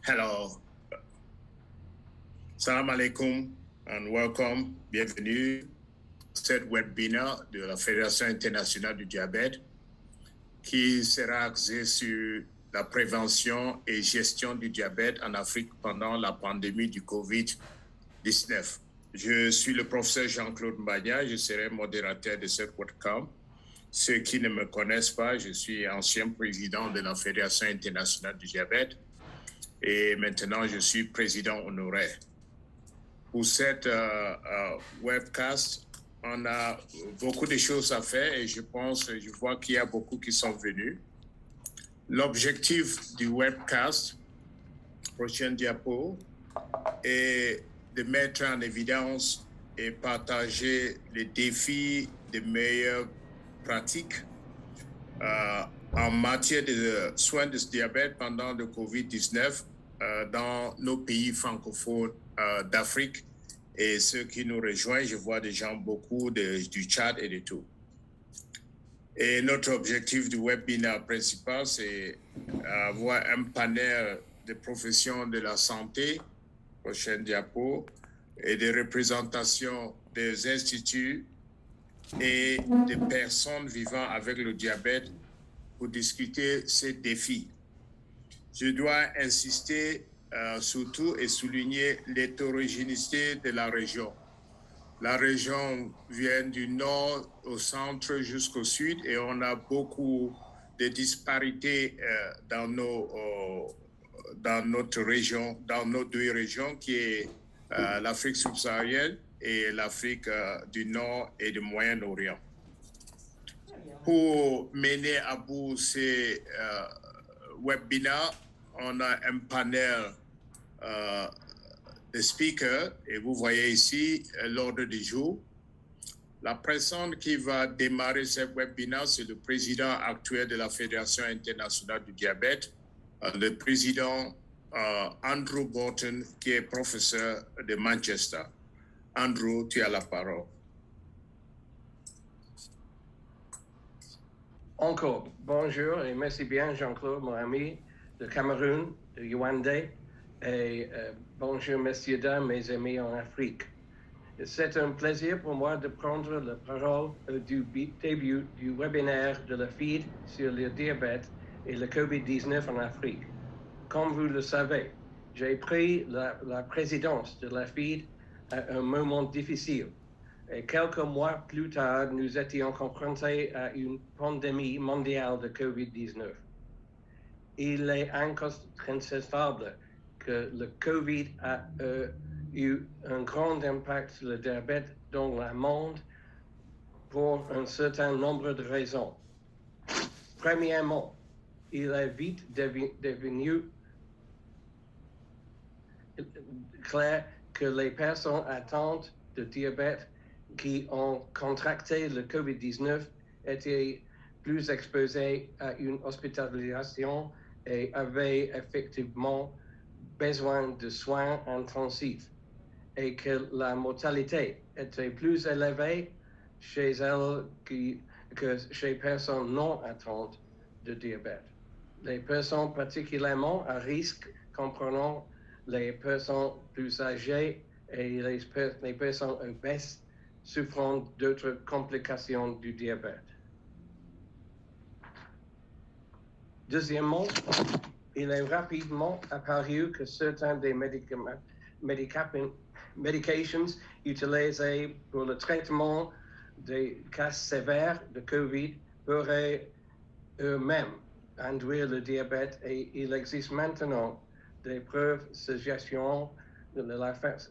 Hello, salam alaikum and welcome. Bienvenue à cette webinaire de la Fédération internationale du diabète qui sera axée sur la prévention et gestion du diabète en Afrique pendant la pandémie du COVID-19. Je suis le professeur Jean-Claude Mbagna, je serai modérateur de cette webcam. Ceux qui ne me connaissent pas, je suis ancien président de la Fédération internationale du diabète et maintenant je suis président honoraire. Pour cette webcast, on a beaucoup de choses à faire et je vois qu'il y a beaucoup qui sont venus. L'objectif du webcast, prochaine diapo, est de mettre en évidence et partager les défis de meilleures pratiques en matière de soins de ce diabète pendant le COVID-19 dans nos pays francophones d'Afrique et ceux qui nous rejoignent, je vois des gens beaucoup du Tchad et de tout. Et notre objectif du webinaire principal, c'est avoir un panel de professions de la santé, prochaine diapo, et de représentation des instituts et des personnes vivant avec le diabète pour discuter ces défis. Je dois insister surtout et souligner l'hétérogénéité de la région. La région vient du nord au centre jusqu'au sud et on a beaucoup de disparités dans notre région, dans nos deux régions qui est l'Afrique subsaharienne et l'Afrique du Nord et du Moyen-Orient. Pour mener à bout ces webinaires, on a un panel de speakers et vous voyez ici l'ordre du jour. La personne qui va démarrer ce webinaire, c'est le président actuel de la Fédération internationale du diabète, le président Andrew Bolton, qui est professeur de Manchester. Andrew, tu as la parole. Encore, bonjour et merci bien Jean-Claude, mon ami de Cameroun, de Yaoundé, et bonjour messieurs, dames, mes amis en Afrique. C'est un plaisir pour moi de prendre la parole du début du webinaire de la FIDE sur le diabète et le COVID-19 en Afrique. Comme vous le savez, j'ai pris la présidence de la FIDE à un moment difficile. Et quelques mois plus tard, nous étions confrontés à une pandémie mondiale de COVID-19. Il est incontestable que le COVID a eu un grand impact sur le diabète dans le monde pour un certain nombre de raisons. Premièrement, il est vite devenu clair que les personnes atteintes de diabète qui ont contracté le COVID-19 étaient plus exposées à une hospitalisation et avaient effectivement besoin de soins intensifs et que la mortalité était plus élevée chez elles que chez personnes non atteintes de diabète. Les personnes particulièrement à risque, comprenant les personnes plus âgées et les personnes obèses souffrant d'autres complications du diabète. Deuxièmement, il est rapidement apparu que certains des medications utilisés pour le traitement des cas sévères de COVID pourraient eux-mêmes induire le diabète et il existe maintenant des preuves suggestant que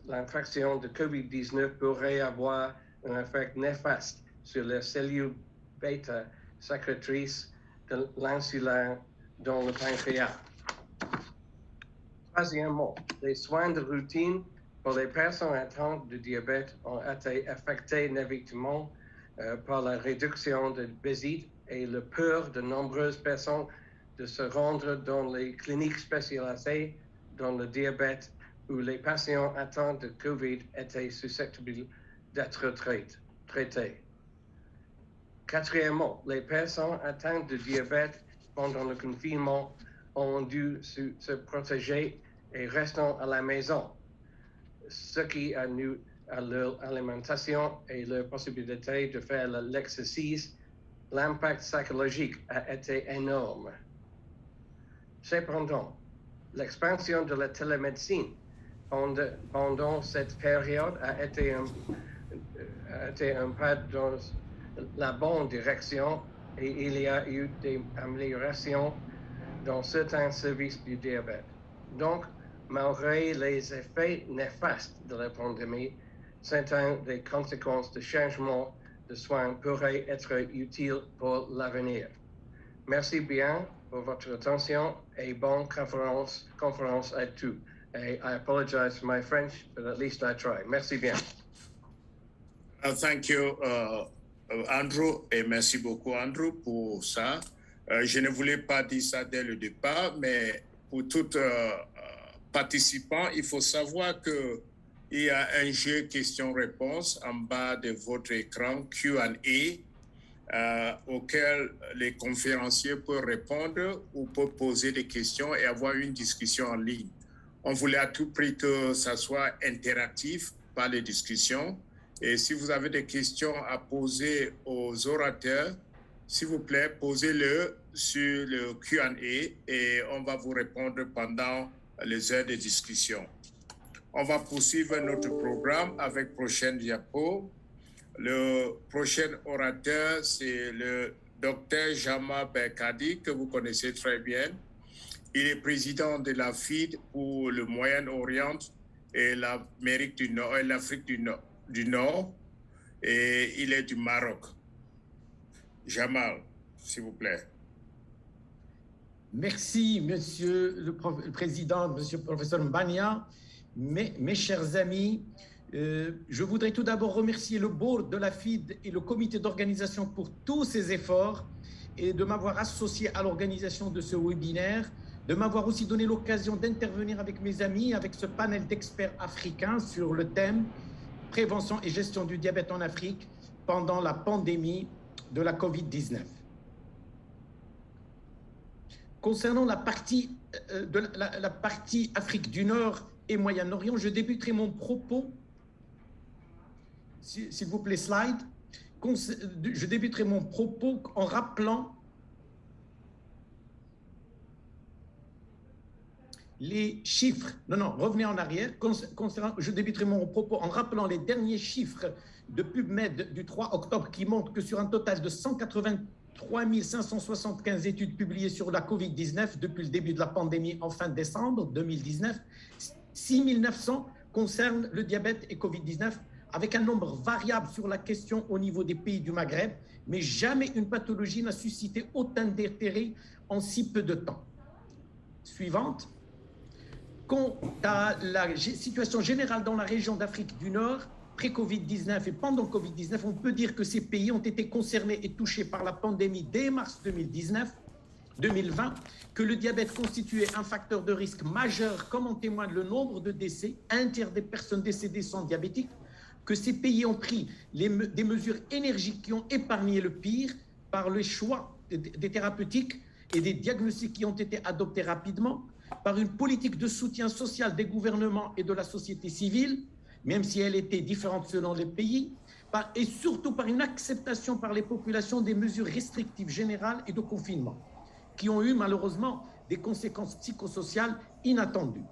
l'infection de COVID-19 pourrait avoir un effet néfaste sur les cellules bêta sécrétrices de l'insuline dans le pancréas. Troisièmement, les soins de routine pour les personnes atteintes de diabète ont été affectés négativement par la réduction de visites et la peur de nombreuses personnes de se rendre dans les cliniques spécialisées dans le diabète où les patients atteints de COVID étaient susceptibles d'être traités. Quatrièmement, les personnes atteintes de diabète pendant le confinement ont dû se protéger et restant à la maison, ce qui a nu à leur alimentation et leur possibilité de faire l'exercice. L'impact psychologique a été énorme. Cependant, l'expansion de la télémédecine pendant cette période a été un pas dans la bonne direction et il y a eu des améliorations dans certains services du diabète. Donc, malgré les effets néfastes de la pandémie, certaines des conséquences de changement de soins pourraient être utiles pour l'avenir. Merci bien pour votre attention et bonne conférence à tous. I apologize for my French, but at least I try. Merci bien. Thank you, Andrew, et merci beaucoup, Andrew, pour ça. Je ne voulais pas dire ça dès le départ, mais pour tout participant, il faut savoir qu'il y a un jeu questions-réponses en bas de votre écran, Q&A, auquel les conférenciers peuvent répondre ou peuvent poser des questions et avoir une discussion en ligne. On voulait à tout prix que ça soit interactif par les discussions. Et si vous avez des questions à poser aux orateurs, s'il vous plaît, posez-le sur le Q&A et on va vous répondre pendant les heures de discussion. On va poursuivre notre programme avec prochaine diapo. Le prochain orateur, c'est le Dr Jamal Belkadi, que vous connaissez très bien. Il est président de la FID pour le Moyen-Orient et l'Amérique du Nord et l'Afrique du Nord, et il est du Maroc. Jamal, s'il vous plaît. Merci, Monsieur le Président, Monsieur le Professeur Mbania. Mes chers amis, je voudrais tout d'abord remercier le board de la FID et le comité d'organisation pour tous ces efforts et de m'avoir associé à l'organisation de ce webinaire, de m'avoir aussi donné l'occasion d'intervenir avec mes amis, avec ce panel d'experts africains sur le thème prévention et gestion du diabète en Afrique pendant la pandémie de la Covid-19. Concernant la partie Afrique du Nord et Moyen-Orient, je débuterai mon propos, s'il vous plaît, slide. Je débuterai mon propos en rappelant les chiffres. Non, revenez en arrière. Je débuterai mon propos en rappelant les derniers chiffres de PubMed du 3 octobre qui montrent que sur un total de 183 575 études publiées sur la Covid-19 depuis le début de la pandémie en fin décembre 2019, 6 900 concernent le diabète et Covid-19, avec un nombre variable sur la question au niveau des pays du Maghreb, mais jamais une pathologie n'a suscité autant d'intérêt en si peu de temps. Suivante. Quant à la situation générale dans la région d'Afrique du Nord, pré-Covid-19 et pendant Covid-19, on peut dire que ces pays ont été concernés et touchés par la pandémie dès mars 2020, que le diabète constituait un facteur de risque majeur, comme en témoigne le nombre de décès, un tiers des personnes décédées sont diabétiques, que ces pays ont pris des mesures énergiques qui ont épargné le pire par le choix des thérapeutiques et des diagnostics qui ont été adoptés rapidement, par une politique de soutien social des gouvernements et de la société civile, même si elle était différente selon les pays, et surtout par une acceptation par les populations des mesures restrictives générales et de confinement, qui ont eu malheureusement des conséquences psychosociales inattendues,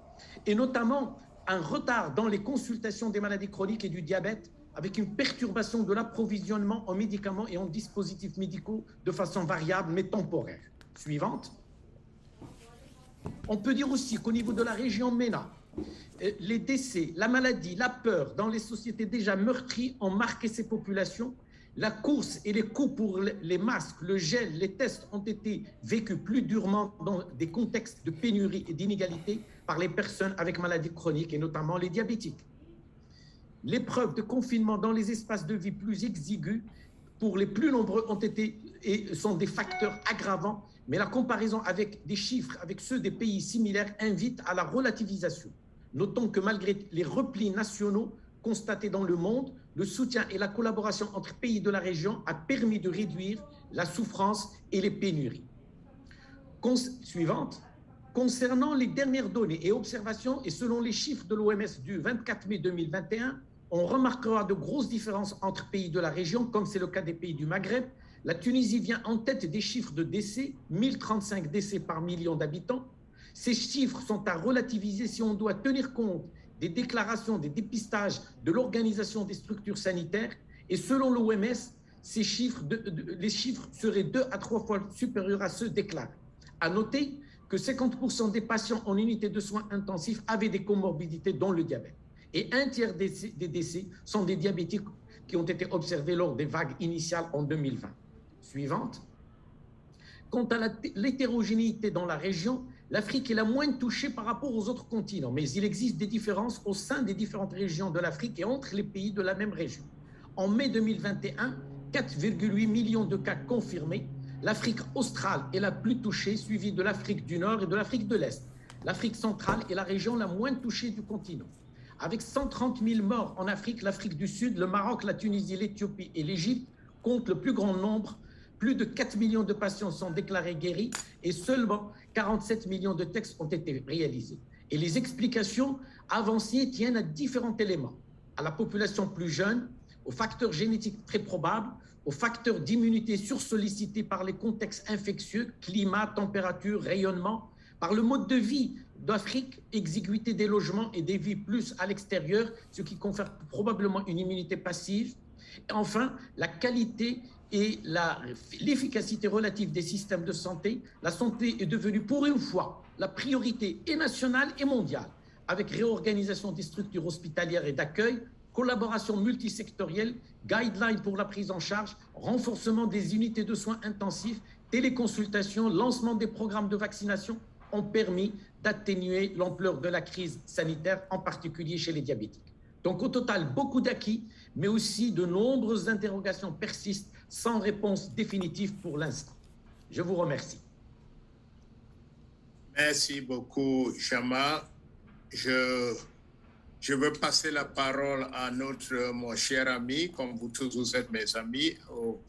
et notamment un retard dans les consultations des maladies chroniques et du diabète, avec une perturbation de l'approvisionnement en médicaments et en dispositifs médicaux de façon variable mais temporaire. Suivante. On peut dire aussi qu'au niveau de la région MENA, les décès, la maladie, la peur dans les sociétés déjà meurtries ont marqué ces populations. La course et les coûts pour les masques, le gel, les tests ont été vécus plus durement dans des contextes de pénurie et d'inégalité par les personnes avec maladies chroniques et notamment les diabétiques. L'épreuve de confinement dans les espaces de vie plus exigus pour les plus nombreux ont été et sont des facteurs aggravants, mais la comparaison avec des chiffres avec ceux des pays similaires invite à la relativisation. Notons que malgré les replis nationaux constatés dans le monde, le soutien et la collaboration entre pays de la région a permis de réduire la souffrance et les pénuries. Suivante. Concernant les dernières données et observations, et selon les chiffres de l'OMS du 24 mai 2021, on remarquera de grosses différences entre pays de la région, comme c'est le cas des pays du Maghreb. La Tunisie vient en tête des chiffres de décès, 1035 décès par million d'habitants. Ces chiffres sont à relativiser si on doit tenir compte des déclarations, des dépistages de l'organisation des structures sanitaires. Et selon l'OMS, les chiffres seraient 2 à 3 fois supérieurs à ceux déclarés. À noter que 50% des patients en unité de soins intensifs avaient des comorbidités, dont le diabète. Et un tiers des décès sont des diabétiques qui ont été observés lors des vagues initiales en 2020. Suivante. Quant à l'hétérogénéité dans la région, l'Afrique est la moins touchée par rapport aux autres continents, mais il existe des différences au sein des différentes régions de l'Afrique et entre les pays de la même région. En mai 2021, 4,8 millions de cas confirmés. L'Afrique australe est la plus touchée, suivie de l'Afrique du Nord et de l'Afrique de l'Est. L'Afrique centrale est la région la moins touchée du continent. Avec 130 000 morts en Afrique, l'Afrique du Sud, le Maroc, la Tunisie, l'Éthiopie et l'Égypte comptent le plus grand nombre. Plus de 4 millions de patients sont déclarés guéris et seulement 47 millions de tests ont été réalisés. Et les explications avancées tiennent à différents éléments. À la population plus jeune, aux facteurs génétiques très probables, aux facteurs d'immunité sursollicités par les contextes infectieux, climat, température, rayonnement, par le mode de vie d'Afrique, exiguïté des logements et des vies plus à l'extérieur, ce qui confère probablement une immunité passive. Et enfin, la qualité et l'efficacité relative des systèmes de santé. La santé est devenue pour une fois la priorité et nationale et mondiale, avec réorganisation des structures hospitalières et d'accueil, collaboration multisectorielle, guidelines pour la prise en charge, renforcement des unités de soins intensifs, téléconsultation, lancement des programmes de vaccination ont permis d'atténuer l'ampleur de la crise sanitaire, en particulier chez les diabétiques. Donc au total, beaucoup d'acquis, mais aussi de nombreuses interrogations persistent sans réponse définitive pour l'instant. Je vous remercie. Merci beaucoup, Jama. Je veux passer la parole à mon cher ami, comme vous tous vous êtes mes amis, au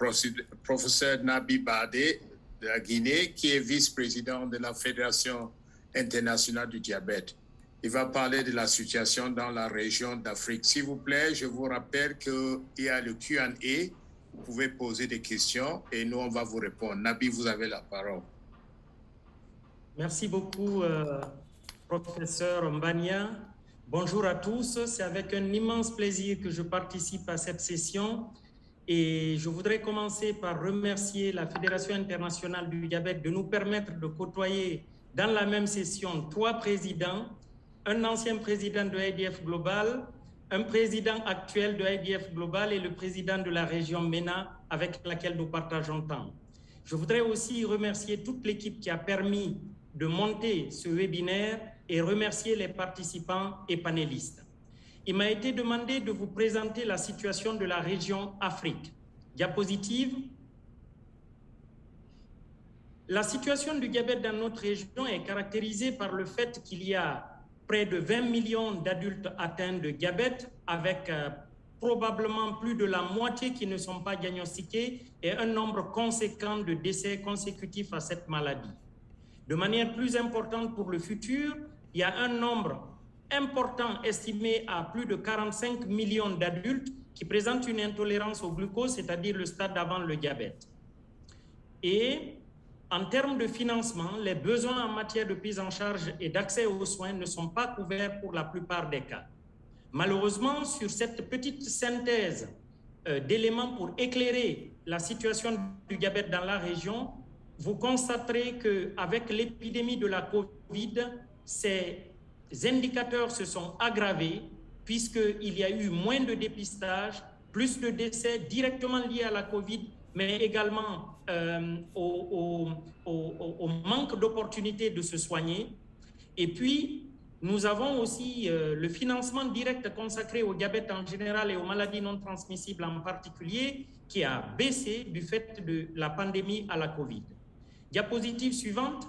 professeur Nabi Badé de la Guinée, qui est vice-président de la Fédération internationale du diabète. Il va parler de la situation dans la région d'Afrique. S'il vous plaît, je vous rappelle qu'il y a le Q&A. Vous pouvez poser des questions et nous, on va vous répondre. Nabi, vous avez la parole. Merci beaucoup, professeur Mbania. Bonjour à tous. C'est avec un immense plaisir que je participe à cette session. Et je voudrais commencer par remercier la Fédération internationale du diabète de nous permettre de côtoyer dans la même session 3 présidents, un ancien président de IDF Global, un président actuel de IDF Global et le président de la région MENA avec laquelle nous partageons tant. Je voudrais aussi remercier toute l'équipe qui a permis de monter ce webinaire et remercier les participants et panélistes. Il m'a été demandé de vous présenter la situation de la région Afrique. Diapositive. La situation du diabète dans notre région est caractérisée par le fait qu'il y a près de 20 millions d'adultes atteints de diabète, avec probablement plus de la moitié qui ne sont pas diagnostiqués et un nombre conséquent de décès consécutifs à cette maladie. De manière plus importante pour le futur, il y a un nombre important estimé à plus de 45 millions d'adultes qui présentent une intolérance au glucose, c'est-à-dire le stade avant le diabète. Et en termes de financement, les besoins en matière de prise en charge et d'accès aux soins ne sont pas couverts pour la plupart des cas. Malheureusement, sur cette petite synthèse d'éléments pour éclairer la situation du diabète dans la région, vous constaterez qu'avec l'épidémie de la COVID, ces indicateurs se sont aggravés puisqu'il y a eu moins de dépistage, plus de décès directement liés à la COVID, mais également au manque d'opportunités de se soigner. Et puis, nous avons aussi le financement direct consacré au diabète en général et aux maladies non transmissibles en particulier, qui a baissé du fait de la pandémie à la COVID. Diapositive suivante.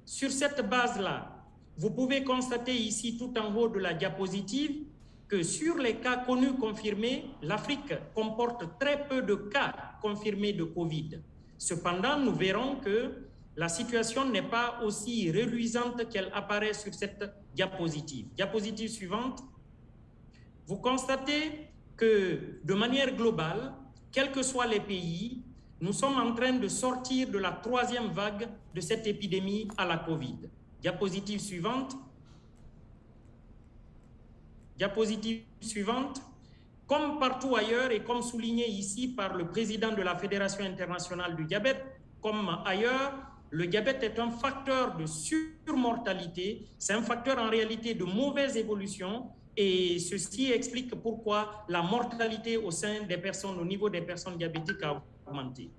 Sur cette base-là, vous pouvez constater ici tout en haut de la diapositive que sur les cas connus confirmés, l'Afrique comporte très peu de cas confirmés de Covid. Cependant, nous verrons que la situation n'est pas aussi reluisante qu'elle apparaît sur cette diapositive. Diapositive suivante. Vous constatez que de manière globale, quels que soient les pays, nous sommes en train de sortir de la troisième vague de cette épidémie à la Covid. Diapositive suivante. Diapositive suivante. Comme partout ailleurs et comme souligné ici par le président de la Fédération internationale du diabète, comme ailleurs, le diabète est un facteur de surmortalité, c'est un facteur en réalité de mauvaise évolution et ceci explique pourquoi la mortalité au sein des personnes, au niveau des personnes diabétiques a augmenté.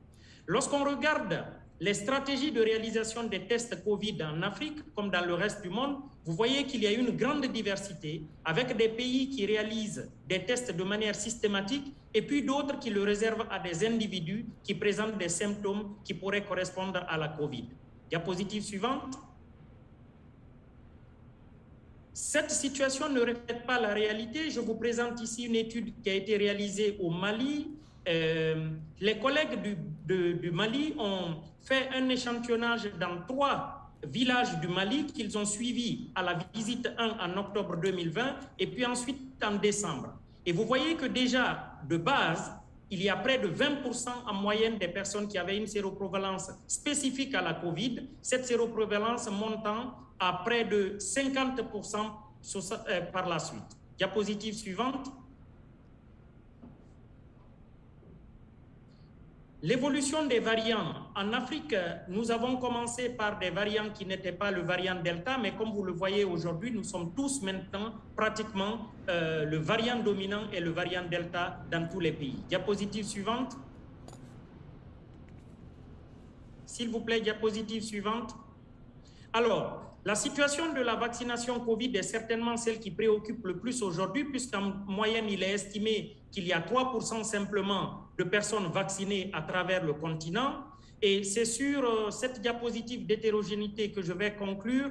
Lorsqu'on regarde les stratégies de réalisation des tests Covid en Afrique, comme dans le reste du monde, vous voyez qu'il y a une grande diversité avec des pays qui réalisent des tests de manière systématique et puis d'autres qui le réservent à des individus qui présentent des symptômes qui pourraient correspondre à la Covid. Diapositive suivante. Cette situation ne reflète pas la réalité. Je vous présente ici une étude qui a été réalisée au Mali. Les collègues du Mali ont fait un échantillonnage dans 3 villages du Mali qu'ils ont suivis à la visite 1 en octobre 2020 et puis ensuite en décembre. Et vous voyez que déjà, de base, il y a près de 20% en moyenne des personnes qui avaient une séroprévalence spécifique à la Covid, cette séroprévalence montant à près de 50% par la suite. Diapositive suivante. L'évolution des variants. En Afrique, nous avons commencé par des variants qui n'étaient pas le variant Delta, mais comme vous le voyez aujourd'hui, nous sommes tous maintenant pratiquement le variant dominant et le variant Delta dans tous les pays. Diapositive suivante. S'il vous plaît, diapositive suivante. Alors, la situation de la vaccination Covid est certainement celle qui préoccupe le plus aujourd'hui, puisqu'en moyenne, il est estimé qu'il y a 3% simplement de personnes vaccinées à travers le continent. Et c'est sur cette diapositive d'hétérogénéité que je vais conclure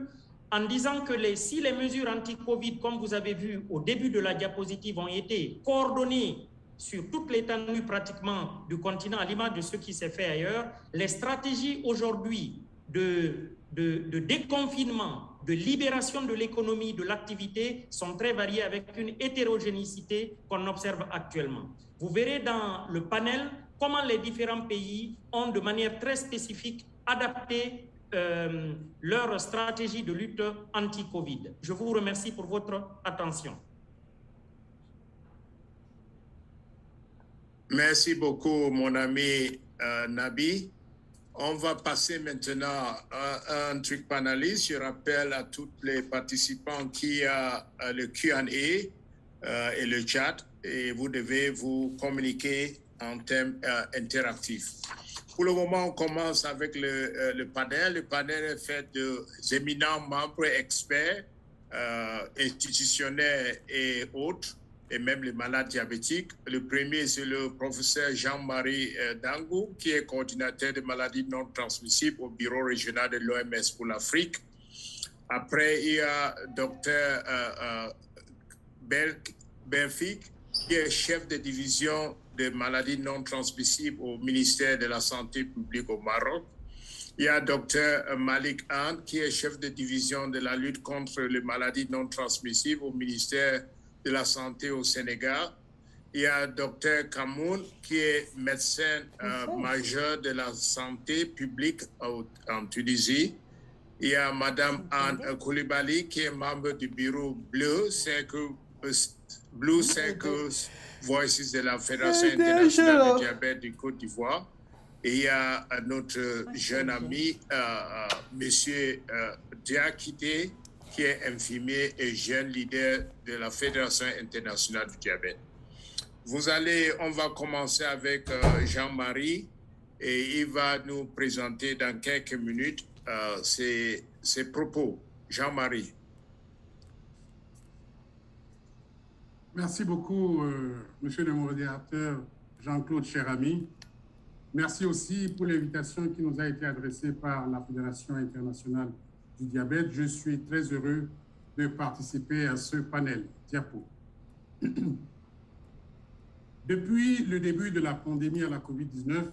en disant que si les mesures anti-Covid, comme vous avez vu au début de la diapositive, ont été coordonnées sur toute l'étendue pratiquement du continent, à l'image de ce qui s'est fait ailleurs, les stratégies aujourd'hui de déconfinement, de libération de l'économie, de l'activité sont très variées avec une hétérogénéité qu'on observe actuellement. Vous verrez dans le panel comment les différents pays ont de manière très spécifique adapté leur stratégie de lutte anti-Covid. Je vous remercie pour votre attention. Merci beaucoup, mon ami Nabi. On va passer maintenant à un truc panéliste. Je rappelle à tous les participants qu'il y a le Q&A et le chat et vous devez vous communiquer en termes interactifs. Pour le moment, on commence avec le panel. Le panel est fait d'éminents membres experts, institutionnels et autres, et même les malades diabétiques. Le premier, c'est le professeur Jean-Marie Dangou, qui est coordinateur des maladies non transmissibles au bureau régional de l'OMS pour l'Afrique. Après, il y a Dr Benfik, qui est chef de division des maladies non transmissibles au ministère de la Santé publique au Maroc. Il y a Dr Malik Ant, qui est chef de division de la lutte contre les maladies non transmissibles au ministère de la Santé au Sénégal. Il y a Dr Kamoun, qui est médecin majeur de la santé publique en Tunisie. Il y a Madame Anne Koulibaly, qui est membre du bureau Blue Circle Voices de la Fédération internationale du diabète du Côte d'Ivoire. Et il y a notre jeune ami, Monsieur Diakité, qui est infirmier et jeune leader de la Fédération internationale du diabète. On va commencer avec Jean-Marie et il va nous présenter dans quelques minutes ses propos. Jean-Marie. Merci beaucoup, monsieur le modérateur Jean-Claude Cherami. Merci aussi pour l'invitation qui nous a été adressée par la Fédération internationale du diabète. Je suis très heureux de participer à ce panel. Diapo. Depuis le début de la pandémie à la COVID-19,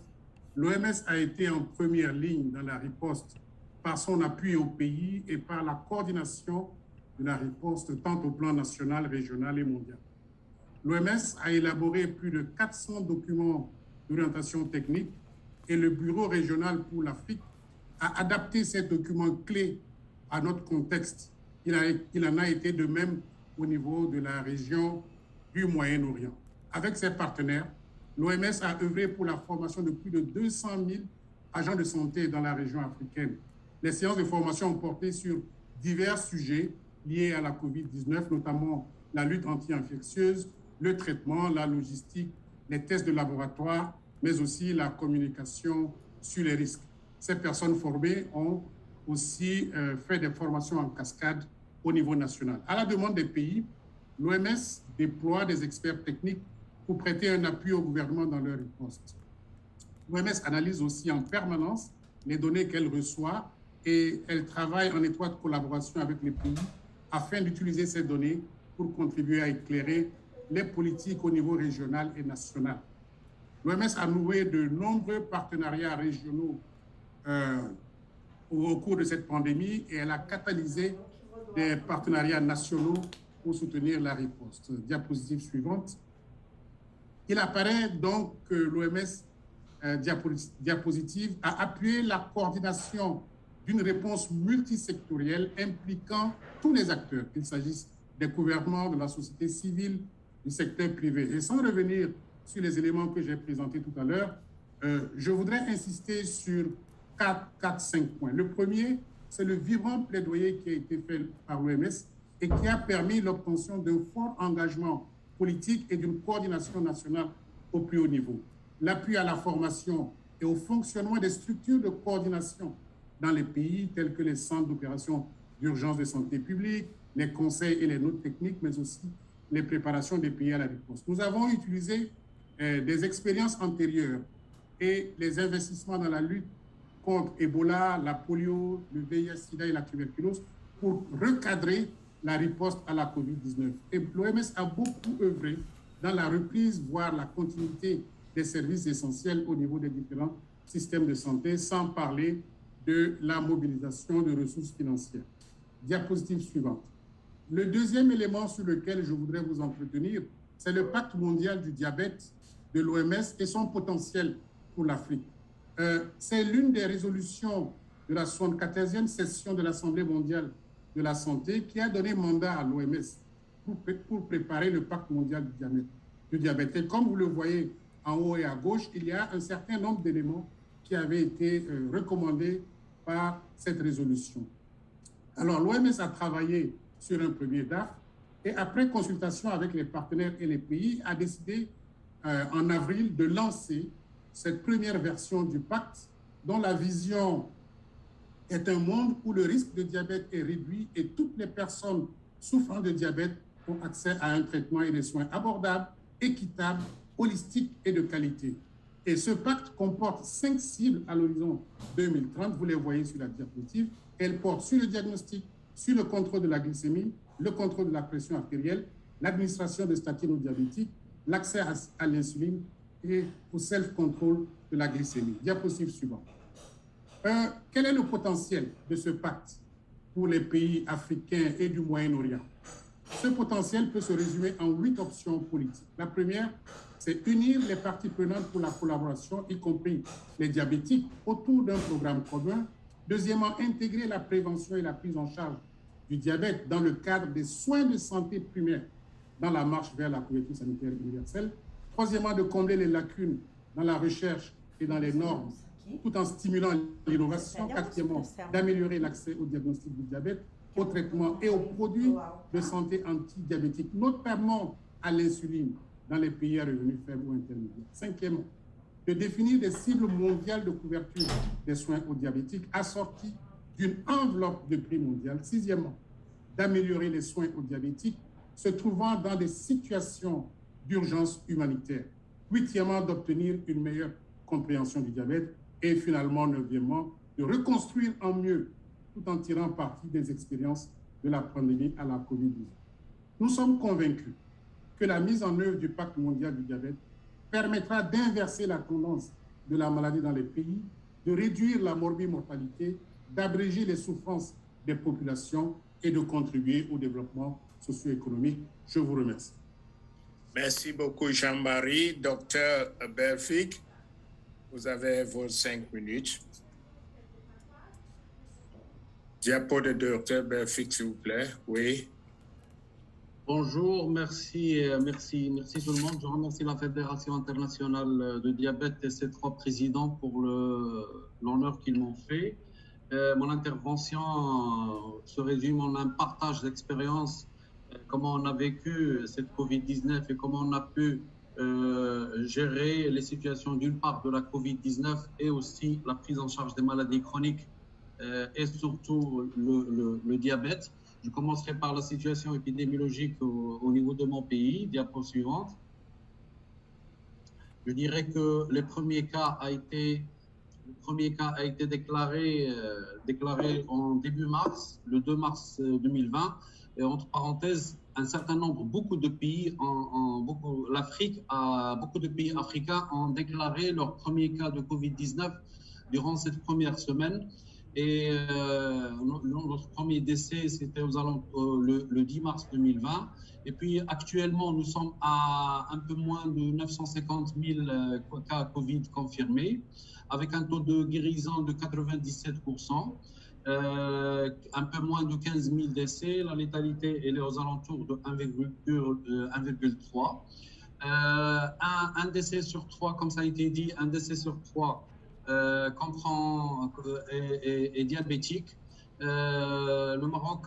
L'OMS a été en première ligne dans la riposte par son appui au pays et par la coordination de la riposte tant au plan national, régional et mondial. L'OMS a élaboré plus de 400 documents d'orientation technique et le Bureau régional pour l'Afrique a adapté ces documents clés à notre contexte. Il en a été de même au niveau de la région du Moyen-Orient. Avec ses partenaires, l'OMS a œuvré pour la formation de plus de 200 000 agents de santé dans la région africaine. Les séances de formation ont porté sur divers sujets liés à la COVID-19, notamment la lutte anti-infectieuse, le traitement, la logistique, les tests de laboratoire, mais aussi la communication sur les risques. Ces personnes formées ont aussi fait des formations en cascade au niveau national. À la demande des pays, l'OMS déploie des experts techniques pour prêter un appui au gouvernement dans leur riposte. L'OMS analyse aussi en permanence les données qu'elle reçoit et elle travaille en étroite collaboration avec les pays afin d'utiliser ces données pour contribuer à éclairer les politiques au niveau régional et national. L'OMS a noué de nombreux partenariats régionaux au cours de cette pandémie et elle a catalysé des partenariats nationaux pour soutenir la riposte. Diapositive suivante. Il apparaît donc que l'OMS, diapositive, a appuyé la coordination d'une réponse multisectorielle impliquant tous les acteurs, qu'il s'agisse des gouvernements, de la société civile, du secteur privé. Et sans revenir sur les éléments que j'ai présentés tout à l'heure, je voudrais insister sur 4-5 points. Le premier, c'est le vivant plaidoyer qui a été fait par l'OMS et qui a permis l'obtention d'un fort engagement politique et d'une coordination nationale au plus haut niveau. L'appui à la formation et au fonctionnement des structures de coordination dans les pays tels que les centres d'opération d'urgence de santé publique, les conseils et les notes techniques, mais aussi les préparations des pays à la riposte. Nous avons utilisé des expériences antérieures et les investissements dans la lutte contre Ebola, la polio, le VIH-Sida et la tuberculose pour recadrer la riposte à la COVID-19. Et l'OMS a beaucoup œuvré dans la reprise, voire la continuité des services essentiels au niveau des différents systèmes de santé, sans parler de la mobilisation de ressources financières. Diapositive suivante. Le deuxième élément sur lequel je voudrais vous entretenir, c'est le pacte mondial du diabète de l'OMS et son potentiel pour l'Afrique. C'est l'une des résolutions de la 74e session de l'Assemblée mondiale de la santé qui a donné mandat à l'OMS pour préparer le pacte mondial du diabète. Et comme vous le voyez en haut et à gauche, il y a un certain nombre d'éléments qui avaient été recommandés par cette résolution. Alors, l'OMS a travaillé sur un premier draft et après consultation avec les partenaires et les pays, a décidé en avril de lancer cette première version du pacte dont la vision est un monde où le risque de diabète est réduit et toutes les personnes souffrant de diabète ont accès à un traitement et des soins abordables, équitables, holistiques et de qualité. Et ce pacte comporte 5 cibles à l'horizon 2030, vous les voyez sur la diapositive. Elle porte sur le diagnostic, sur le contrôle de la glycémie, le contrôle de la pression artérielle, l'administration de statines aux diabétiques, l'accès à l'insuline et au self-control de la glycémie. Diapositive suivante. Quel est le potentiel de ce pacte pour les pays africains et du Moyen-Orient? Ce potentiel peut se résumer en 8 options politiques. La première, c'est unir les parties prenantes pour la collaboration, y compris les diabétiques, autour d'un programme commun. Deuxièmement, intégrer la prévention et la prise en charge du diabète dans le cadre des soins de santé primaires dans la marche vers la couverture sanitaire universelle. Troisièmement, de combler les lacunes dans la recherche et dans les normes, tout en stimulant l'innovation. Quatrièmement, d'améliorer l'accès au diagnostic du diabète, au traitement et aux produits de santé antidiabétiques, notamment à l'insuline dans les pays à revenus faibles ou intermédiaires. Cinquièmement, de définir des cibles mondiales de couverture des soins aux diabétiques assorties d'une enveloppe de prix mondial. Sixièmement, d'améliorer les soins aux diabétiques se trouvant dans des situations d'urgence humanitaire. Huitièmement, d'obtenir une meilleure compréhension du diabète. Et finalement, neuvièmement, de reconstruire en mieux tout en tirant parti des expériences de la pandémie à la COVID-19. Nous sommes convaincus que la mise en œuvre du pacte mondial du diabète permettra d'inverser la tendance de la maladie dans les pays, de réduire la morbimortalité, d'abréger les souffrances des populations et de contribuer au développement socio-économique. Je vous remercie. Merci beaucoup, Jean-Marie. Docteur Belfic, vous avez vos 5 minutes. Diapo de Docteur Belfic, s'il vous plaît. Oui. Bonjour, merci tout le monde. Je remercie la Fédération internationale de diabète et ses 3 présidents pour l'honneur qu'ils m'ont fait. Mon intervention se résume en un partage d'expérience, comment on a vécu cette Covid-19 et comment on a pu gérer les situations d'une part de la Covid-19 et aussi la prise en charge des maladies chroniques et surtout le diabète. Je commencerai par la situation épidémiologique au niveau de mon pays. Diapo suivante. Je dirais que le premier cas a été déclaré en début mars, le 2 mars 2020. Et entre parenthèses, un certain nombre, beaucoup de pays beaucoup de pays africains ont déclaré leur premier cas de Covid-19 durant cette première semaine. Et notre premier décès, c'était le 10 mars 2020. Et puis actuellement, nous sommes à un peu moins de 950 000 cas Covid confirmés, avec un taux de guérison de 97%, un peu moins de 15 000 décès. La létalité elle est aux alentours de 1,3. Un décès sur 3, comme ça a été dit, un décès sur 3 est diabétique. Le Maroc,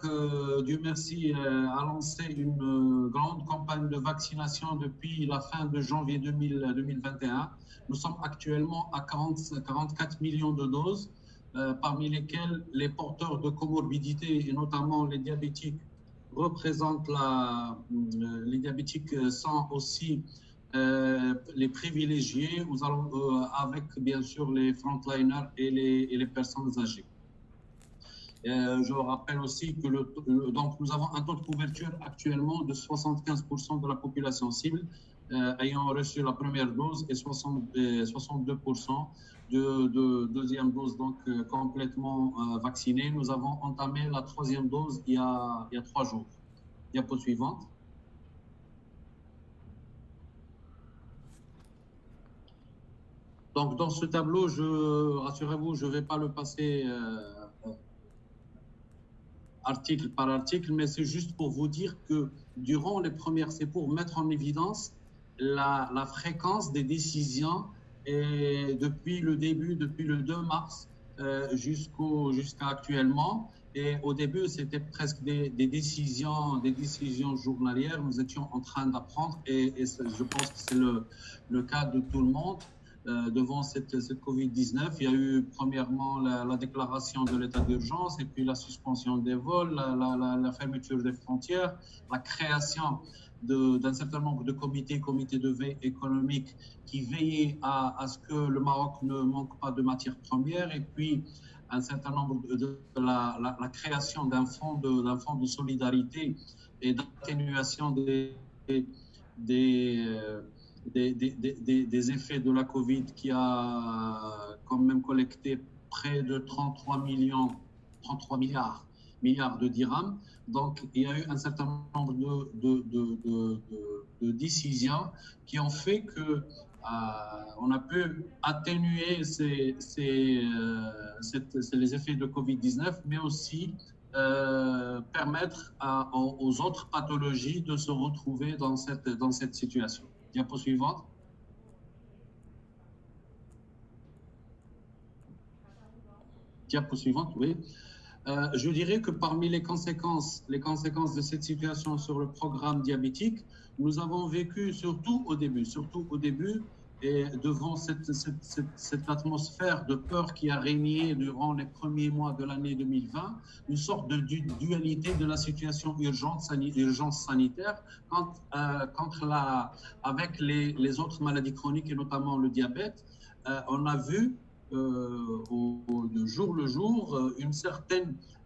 Dieu merci, a lancé une grande campagne de vaccination depuis la fin de janvier 2021. Nous sommes actuellement à 44 millions de doses, parmi lesquelles les porteurs de comorbidités et notamment les diabétiques représentent les diabétiques sont aussi les privilégiés, avec bien sûr les frontliners et les personnes âgées. Je rappelle aussi que donc nous avons un taux de couverture actuellement de 75% de la population cible ayant reçu la première dose et 62% de deuxième dose, donc complètement vaccinée. Nous avons entamé la 3e dose il y a 3 jours. Diapo suivante. Donc, dans ce tableau, rassurez-vous, je ne vais pas le passer article par article, mais c'est juste pour vous dire que durant les premières, c'est pour mettre en évidence la fréquence des décisions et depuis le 2 mars jusqu'à actuellement. Et au début, c'était presque des décisions journalières. Nous étions en train d'apprendre et je pense que c'est le cas de tout le monde. Devant cette Covid-19, il y a eu premièrement la déclaration de l'état d'urgence et puis la suspension des vols, la fermeture des frontières, la création d'un certain nombre de comités de veille économique qui veillaient à ce que le Maroc ne manque pas de matières premières et puis un certain nombre la création d'un fonds de solidarité et d'atténuation des effets de la Covid qui a quand même collecté près de 33 milliards de dirhams. Donc, il y a eu un certain nombre de décisions qui ont fait que on a pu atténuer les effets de Covid-19, mais aussi permettre aux autres pathologies de se retrouver dans cette situation. Diapo suivante. Diapo suivante, oui. Je dirais que parmi les conséquences de cette situation sur le programme diabétique, nous avons vécu surtout au début, et devant cette atmosphère de peur qui a régné durant les premiers mois de l'année 2020, une sorte de dualité de la situation urgence sanitaire avec les autres maladies chroniques et notamment le diabète. On a vu de jour le jour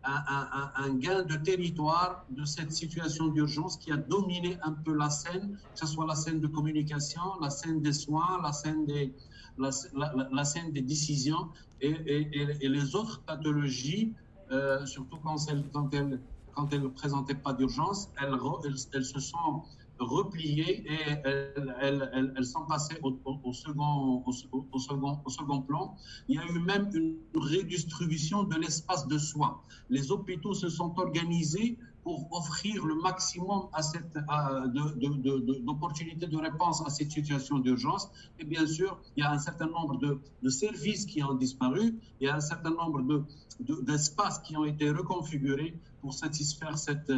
un gain de territoire de cette situation d'urgence qui a dominé un peu la scène, que ce soit la scène de communication, la scène des soins, la scène la scène des décisions et les autres pathologies, surtout quand elles ne présentaient pas d'urgence, elles se sont repliées et elles sont passées au second plan. Il y a eu même une redistribution de l'espace de soins. Les hôpitaux se sont organisés pour offrir le maximum d'opportunités de réponse à cette situation d'urgence. Et bien sûr, il y a un certain nombre de services qui ont disparu, il y a un certain nombre d'espaces qui ont été reconfigurés pour satisfaire cette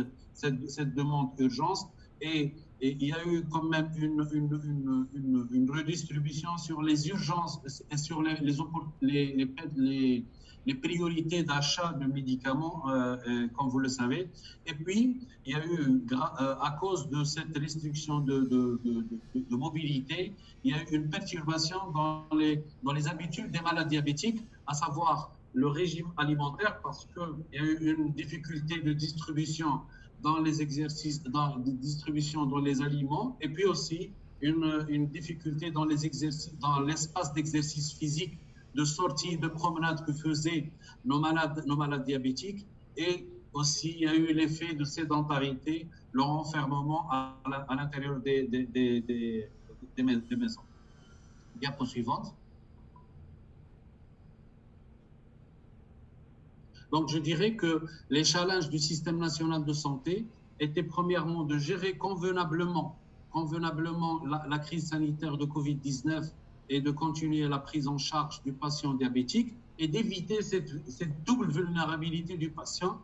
demande d'urgence. Et il y a eu quand même une redistribution sur les urgences et sur les priorités d'achat de médicaments, comme vous le savez. Et puis, il y a eu, à cause de cette restriction de mobilité, il y a eu une perturbation dans les habitudes des malades diabétiques, à savoir le régime alimentaire, parce qu'il y a eu une difficulté de distribution dans les exercices, de distribution dans les aliments, et puis aussi une difficulté dans l'espace d'exercice physique, de sortie, de promenade que faisaient nos malades diabétiques. Et aussi, il y a eu l'effet de sédentarité, leur enfermement à l'intérieur des maisons. Diapo suivante. Donc, je dirais que les challenges du système national de santé étaient premièrement de gérer convenablement la crise sanitaire de Covid-19 et de continuer la prise en charge du patient diabétique et d'éviter cette double vulnérabilité du patient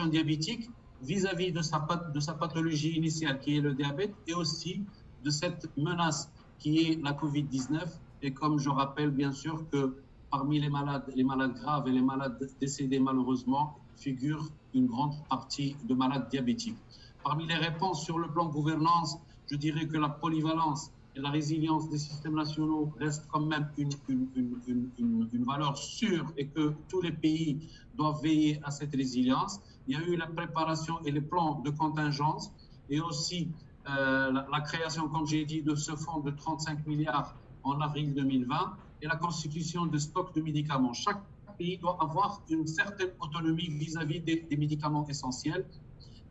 diabétique vis-à-vis de sa pathologie initiale qui est le diabète et aussi de cette menace qui est la Covid-19. Et comme je rappelle bien sûr que parmi les malades graves et les malades décédés malheureusement figure une grande partie de malades diabétiques. Parmi les réponses sur le plan gouvernance, je dirais que la polyvalence et la résilience des systèmes nationaux restent quand même une valeur sûre et que tous les pays doivent veiller à cette résilience. Il y a eu la préparation et les plans de contingence et aussi la création, comme j'ai dit, de ce fonds de 35 milliards en avril 2020 et la constitution de stocks de médicaments. Chaque pays doit avoir une certaine autonomie vis-à-vis des médicaments essentiels.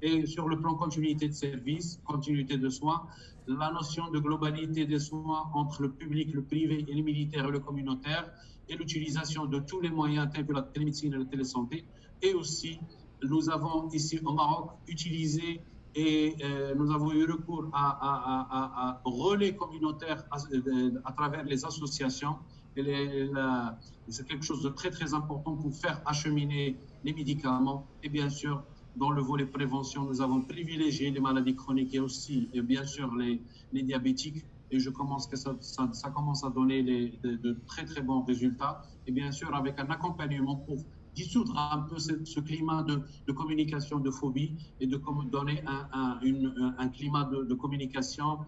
Et sur le plan continuité de service, continuité de soins, la notion de globalité des soins entre le public, le privé et les militaires et le communautaire, et l'utilisation de tous les moyens tels que la télémédecine et la télésanté. Et aussi, nous avons ici au Maroc utilisé et nous avons eu recours à relais communautaires à travers les associations. C'est quelque chose de très, très important pour faire acheminer les médicaments. Et bien sûr, dans le volet prévention, nous avons privilégié les maladies chroniques et aussi, et bien sûr, les diabétiques. Et ça commence à donner de très, très bons résultats. Et bien sûr, avec un accompagnement pour dissoudre un peu ce climat de communication de phobie et de donner un climat de communication,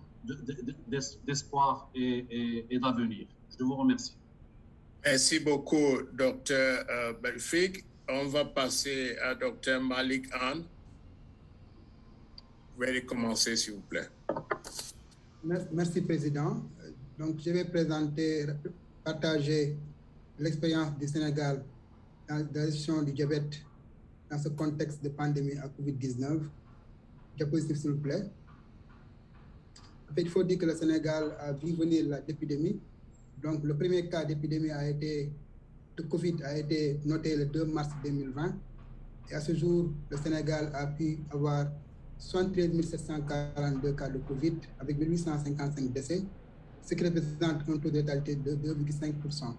d'espoir et d'avenir. Je vous remercie. Merci beaucoup, Dr Belfik. On va passer à Dr Malik Anne. Vous allez commencer, s'il vous plaît. Merci, Président. Donc, je vais partager l'expérience du Sénégal dans la gestion du diabète dans ce contexte de pandémie à Covid-19. Diapositive, s'il vous plaît. En fait, il faut dire que le Sénégal a vu venir l'épidémie. Donc, le premier cas d'épidémie de Covid a été noté le 2 mars 2020. Et à ce jour, le Sénégal a pu avoir 73 742 cas de Covid avec 1855 décès, ce qui représente un taux de létalité de 2,5%.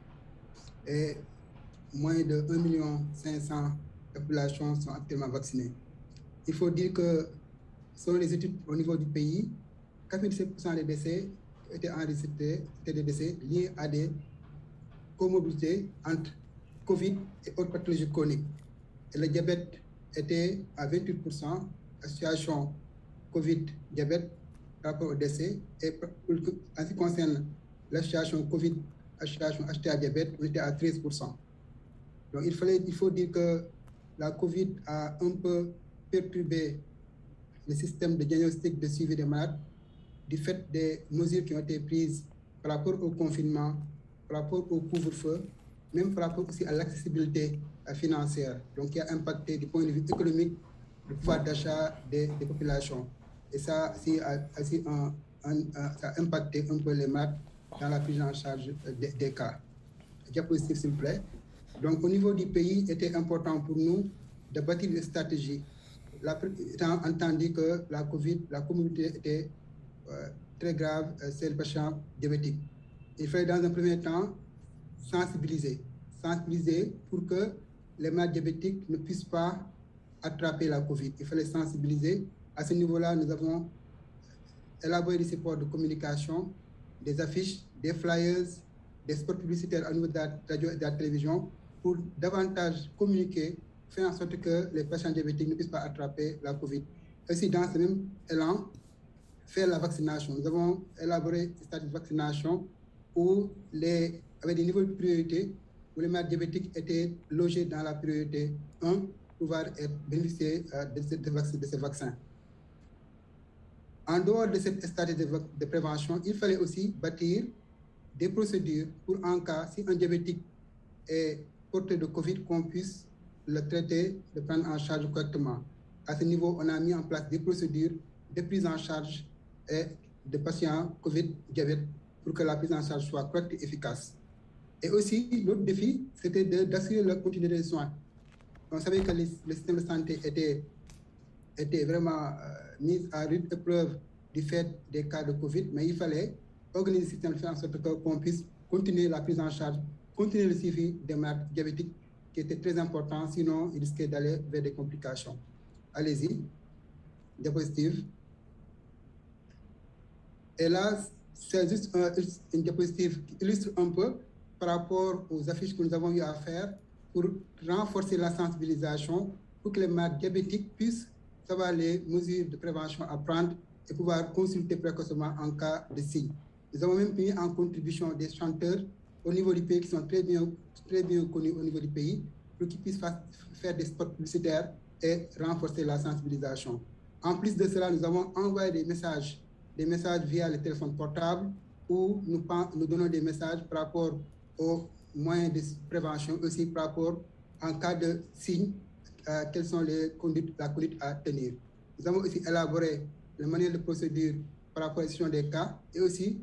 Et moins de 1,5 million de populations sont actuellement vaccinées. Il faut dire que, selon les études au niveau du pays, 97% des décès étaient enregistrés, étaient des décès liés à des comorbidités entre Covid et autres pathologies chroniques. Et le diabète était à 28%, association Covid-diabète par rapport au décès. Et en ce qui concerne l'association Covid, association HTA-diabète, on était à 13%. Donc il faut dire que la Covid a un peu perturbé le système de diagnostic de suivi des malades du fait des mesures qui ont été prises par rapport au confinement, par rapport au couvre-feu, même par rapport aussi à l'accessibilité financière, donc qui a impacté du point de vue économique le pouvoir d'achat des populations. Et ça, ça a impacté un peu les maths dans la prise en charge des cas. Diapositive, s'il vous plaît. Donc, au niveau du pays, il était important pour nous de bâtir une stratégie. Étant entendu que la communauté était très grave, c'est le patient diabétique. Il fallait dans un premier temps sensibiliser pour que les malades diabétiques ne puissent pas attraper la COVID. Il fallait sensibiliser. À ce niveau-là, nous avons élaboré des supports de communication, des affiches, des flyers, des spots publicitaires au niveau de la radio et de la télévision pour davantage communiquer, faire en sorte que les patients diabétiques ne puissent pas attraper la COVID. Aussi, dans ce même élan, faire la vaccination. Nous avons élaboré des stades de vaccination avec des niveaux de priorité où les malades diabétiques étaient logés dans la priorité 1 pour pouvoir bénéficier de ces vaccins. En dehors de cette stratégie de prévention, il fallait aussi bâtir des procédures pour en cas, si un diabétique est porteur de COVID, qu'on puisse le traiter, le prendre en charge correctement. À ce niveau, on a mis en place des procédures de prise en charge de patients COVID-diabète pour que la prise en charge soit correcte et efficace. Et aussi, l'autre défi, c'était d'assurer la continuité des soins. On savait que le système de santé était vraiment mis à rude épreuve du fait des cas de COVID, mais il fallait organiser le système de faire en sorte qu'on puisse continuer la prise en charge, continuer le suivi des malades diabétiques, qui était très important, sinon ils risquaient d'aller vers des complications. Allez-y, diapositive. Et là, c'est juste une diapositive qui illustre un peu par rapport aux affiches que nous avons eu à faire pour renforcer la sensibilisation, pour que les malades diabétiques puissent savoir les mesures de prévention à prendre et pouvoir consulter précocement en cas de signe. Nous avons même mis en contribution des chanteurs au niveau du pays qui sont très bien connus au niveau du pays pour qu'ils puissent faire des spots publicitaires et renforcer la sensibilisation. En plus de cela, nous avons envoyé des messages via les téléphones portables où nous donnons des messages par rapport aux moyens de prévention, aussi par rapport en cas de signe, quelles sont la conduite à tenir. Nous avons aussi élaboré le manuel de procédure par rapport à la gestion des cas et aussi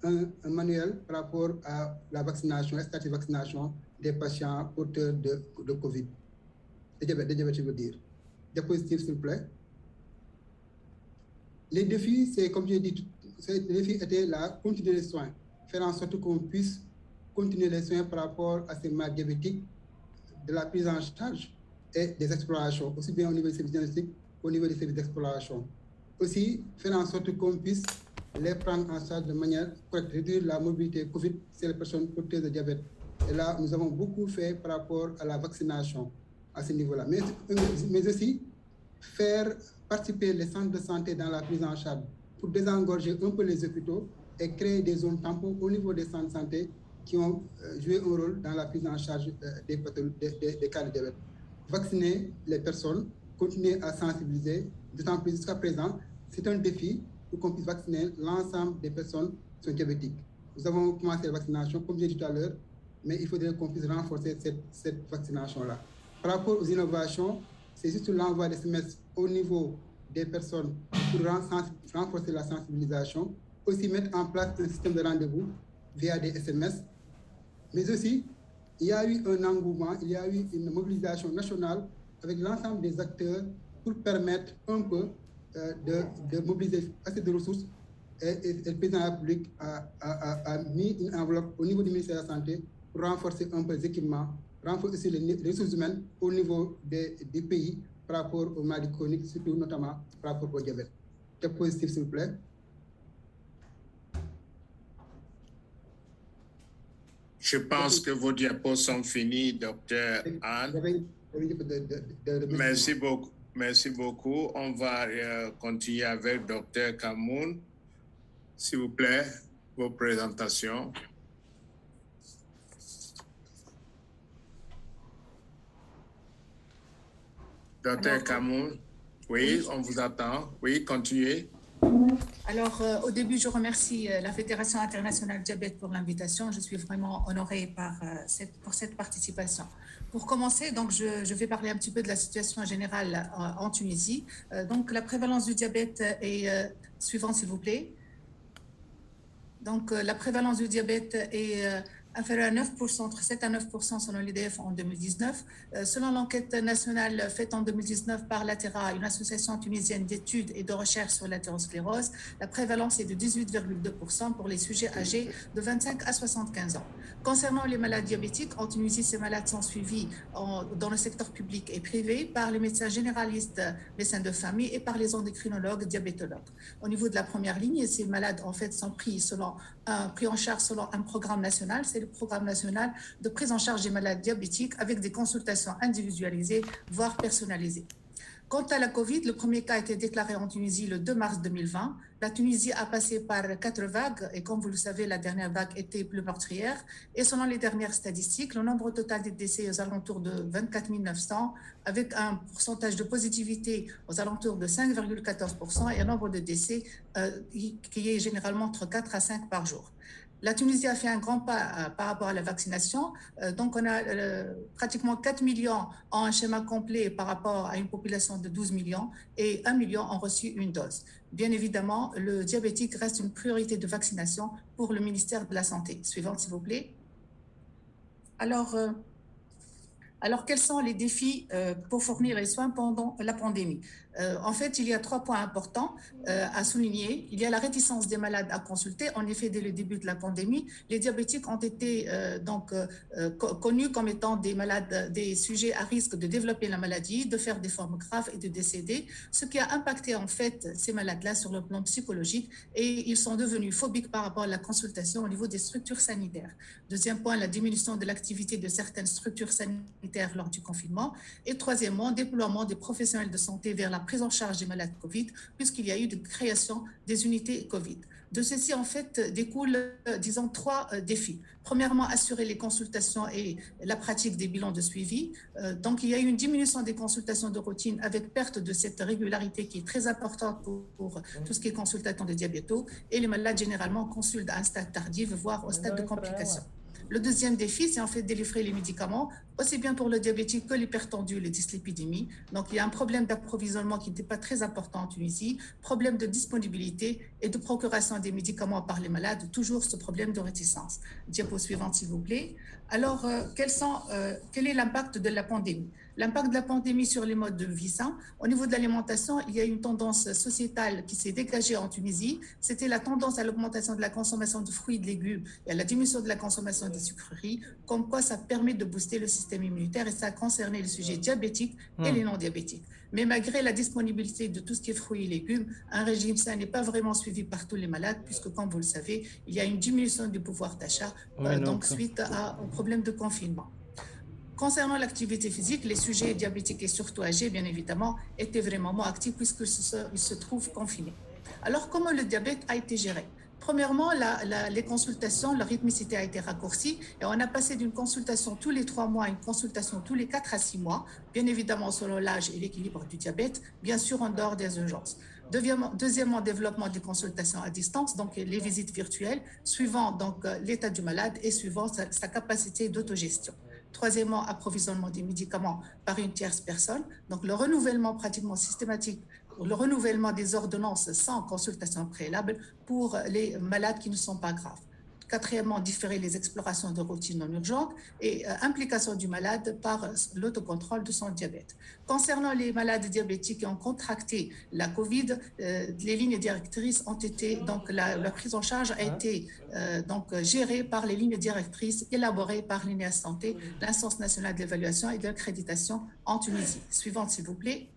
un manuel par rapport à la vaccination, la stratégie de vaccination des patients porteurs de COVID. De diabète, je veux dire. Diapositive, s'il vous plaît. Les défis, c'est comme j'ai dit, les défis étaient la continuité des soins, faire en sorte qu'on puisse continuer les soins par rapport à ces malades diabétiques, de la prise en charge et des explorations, aussi bien au niveau des services diagnostiques qu'au niveau des services d'exploration. Aussi, faire en sorte qu'on puisse les prendre en charge de manière correcte, réduire la mobilité COVID chez les personnes porteuses de diabète. Et là, nous avons beaucoup fait par rapport à la vaccination à ce niveau-là. Mais aussi, faire participer les centres de santé dans la prise en charge pour désengorger un peu les hôpitaux et créer des zones tampons au niveau des centres de santé qui ont joué un rôle dans la prise en charge des cas de diabète. Vacciner les personnes, continuer à sensibiliser, d'autant plus jusqu'à présent, c'est un défi pour qu'on puisse vacciner l'ensemble des personnes qui sont diabétiques. Nous avons commencé la vaccination, comme j'ai dit tout à l'heure, mais il faudrait qu'on puisse renforcer cette vaccination-là. Par rapport aux innovations, c'est juste l'envoi des SMS au niveau des personnes pour renforcer la sensibilisation, aussi mettre en place un système de rendez-vous via des SMS, mais aussi, il y a eu un engouement, il y a eu une mobilisation nationale avec l'ensemble des acteurs pour permettre un peu de mobiliser assez de ressources et le président de la République a mis une enveloppe au niveau du ministère de la Santé pour renforcer un peu les équipements, renforcer les ressources humaines au niveau des pays par rapport aux maladies chroniques, surtout notamment par rapport au diabète. Diapositive, s'il vous plaît. Je pense que vos diapos sont finis, docteur Anne. Merci beaucoup. Merci beaucoup. On va continuer avec docteur Kamoun. S'il vous plaît, vos présentations. Docteur Kamoun, oui, on vous attend. Oui, continuez. Alors, au début, je remercie la Fédération internationale diabète pour l'invitation. Je suis vraiment honorée pour cette participation. Pour commencer, donc, je vais parler un petit peu de la situation générale en Tunisie. Donc, la prévalence du diabète est suivante, s'il vous plaît. Donc, la prévalence du diabète est inférieure à 9%, entre 7 à 9% selon l'IDF en 2019. Selon l'enquête nationale faite en 2019 par l'ATERA, une association tunisienne d'études et de recherche sur l'athérosclérose, la prévalence est de 18,2% pour les sujets âgés de 25 à 75 ans. Concernant les malades diabétiques, en Tunisie, ces malades sont suivis dans le secteur public et privé par les médecins généralistes, médecins de famille et par les endocrinologues, diabétologues. Au niveau de la première ligne, ces malades en fait sont pris en charge selon un programme national, c'est le programme national de prise en charge des malades diabétiques avec des consultations individualisées, voire personnalisées. Quant à la Covid, le premier cas a été déclaré en Tunisie le 2 mars 2020. La Tunisie a passé par 4 vagues et comme vous le savez, la dernière vague était plus meurtrière. Et selon les dernières statistiques, le nombre total des décès est aux alentours de 24 900 avec un pourcentage de positivité aux alentours de 5,14% et un nombre de décès qui est généralement entre 4 à 5 par jour. La Tunisie a fait un grand pas par rapport à la vaccination. Donc, on a pratiquement 4 millions en un schéma complet par rapport à une population de 12 millions et 1 million ont reçu une dose. Bien évidemment, le diabétique reste une priorité de vaccination pour le ministère de la Santé. Suivante, s'il vous plaît. Alors, quels sont les défis pour fournir les soins pendant la pandémie? En fait, il y a 3 points importants à souligner. Il y a la réticence des malades à consulter. En effet, dès le début de la pandémie, les diabétiques ont été connus comme étant des malades, des sujets à risque de développer la maladie, de faire des formes graves et de décéder, ce qui a impacté en fait ces malades-là sur le plan psychologique et ils sont devenus phobiques par rapport à la consultation au niveau des structures sanitaires. Deuxième point, la diminution de l'activité de certaines structures sanitaires lors du confinement. Et troisièmement, déploiement des professionnels de santé vers la prise en charge des malades Covid, puisqu'il y a eu de création des unités Covid. De ceci, en fait, découlent, disons, 3 défis. Premièrement, assurer les consultations et la pratique des bilans de suivi. Donc, il y a eu une diminution des consultations de routine avec perte de cette régularité qui est très importante pour tout ce qui est consultation de diabétos. Et les malades, généralement, consultent à un stade tardif, voire au stade de complication. Le deuxième défi, c'est en fait délivrer les médicaments, aussi bien pour le diabétique que l'hypertendu, les dyslipidémies. Donc, il y a un problème d'approvisionnement qui n'était pas très important en Tunisie, problème de disponibilité et de procuration des médicaments par les malades, toujours ce problème de réticence. Diapo suivante, s'il vous plaît. Alors, quel est l'impact de la pandémie? L'impact de la pandémie sur les modes de vie sains. Au niveau de l'alimentation, il y a une tendance sociétale qui s'est dégagée en Tunisie. C'était la tendance à l'augmentation de la consommation de fruits et de légumes et à la diminution de la consommation des sucreries, comme quoi ça permet de booster le système immunitaire et ça a concerné les sujets diabétiques et les non-diabétiques. Mais malgré la disponibilité de tout ce qui est fruits et légumes, un régime sain n'est pas vraiment suivi par tous les malades, puisque, comme vous le savez, il y a une diminution du pouvoir d'achat, donc suite au problème de confinement. Concernant l'activité physique, les sujets diabétiques et surtout âgés, bien évidemment, étaient vraiment moins actifs puisqu'ils se trouvent confinés. Alors, comment le diabète a été géré? Premièrement, les consultations, leur rythmicité a été raccourcie et on a passé d'une consultation tous les 3 mois à une consultation tous les 4 à 6 mois, bien évidemment selon l'âge et l'équilibre du diabète, bien sûr en dehors des urgences. Deuxièmement, développement des consultations à distance, donc les visites virtuelles, suivant donc l'état du malade et suivant sa capacité d'autogestion. Troisièmement, approvisionnement des médicaments par une tierce personne, donc le renouvellement pratiquement systématique, le renouvellement des ordonnances sans consultation préalable pour les malades qui ne sont pas graves. Quatrièmement, différer les explorations de routine non urgentes et implication du malade par l'autocontrôle de son diabète. Concernant les malades diabétiques qui ont contracté la Covid, les lignes directrices ont été, donc la prise en charge a été gérée par les lignes directrices élaborées par l'INEA Santé, l'instance nationale d'évaluation et d'accréditation en Tunisie. Suivante, s'il vous plaît.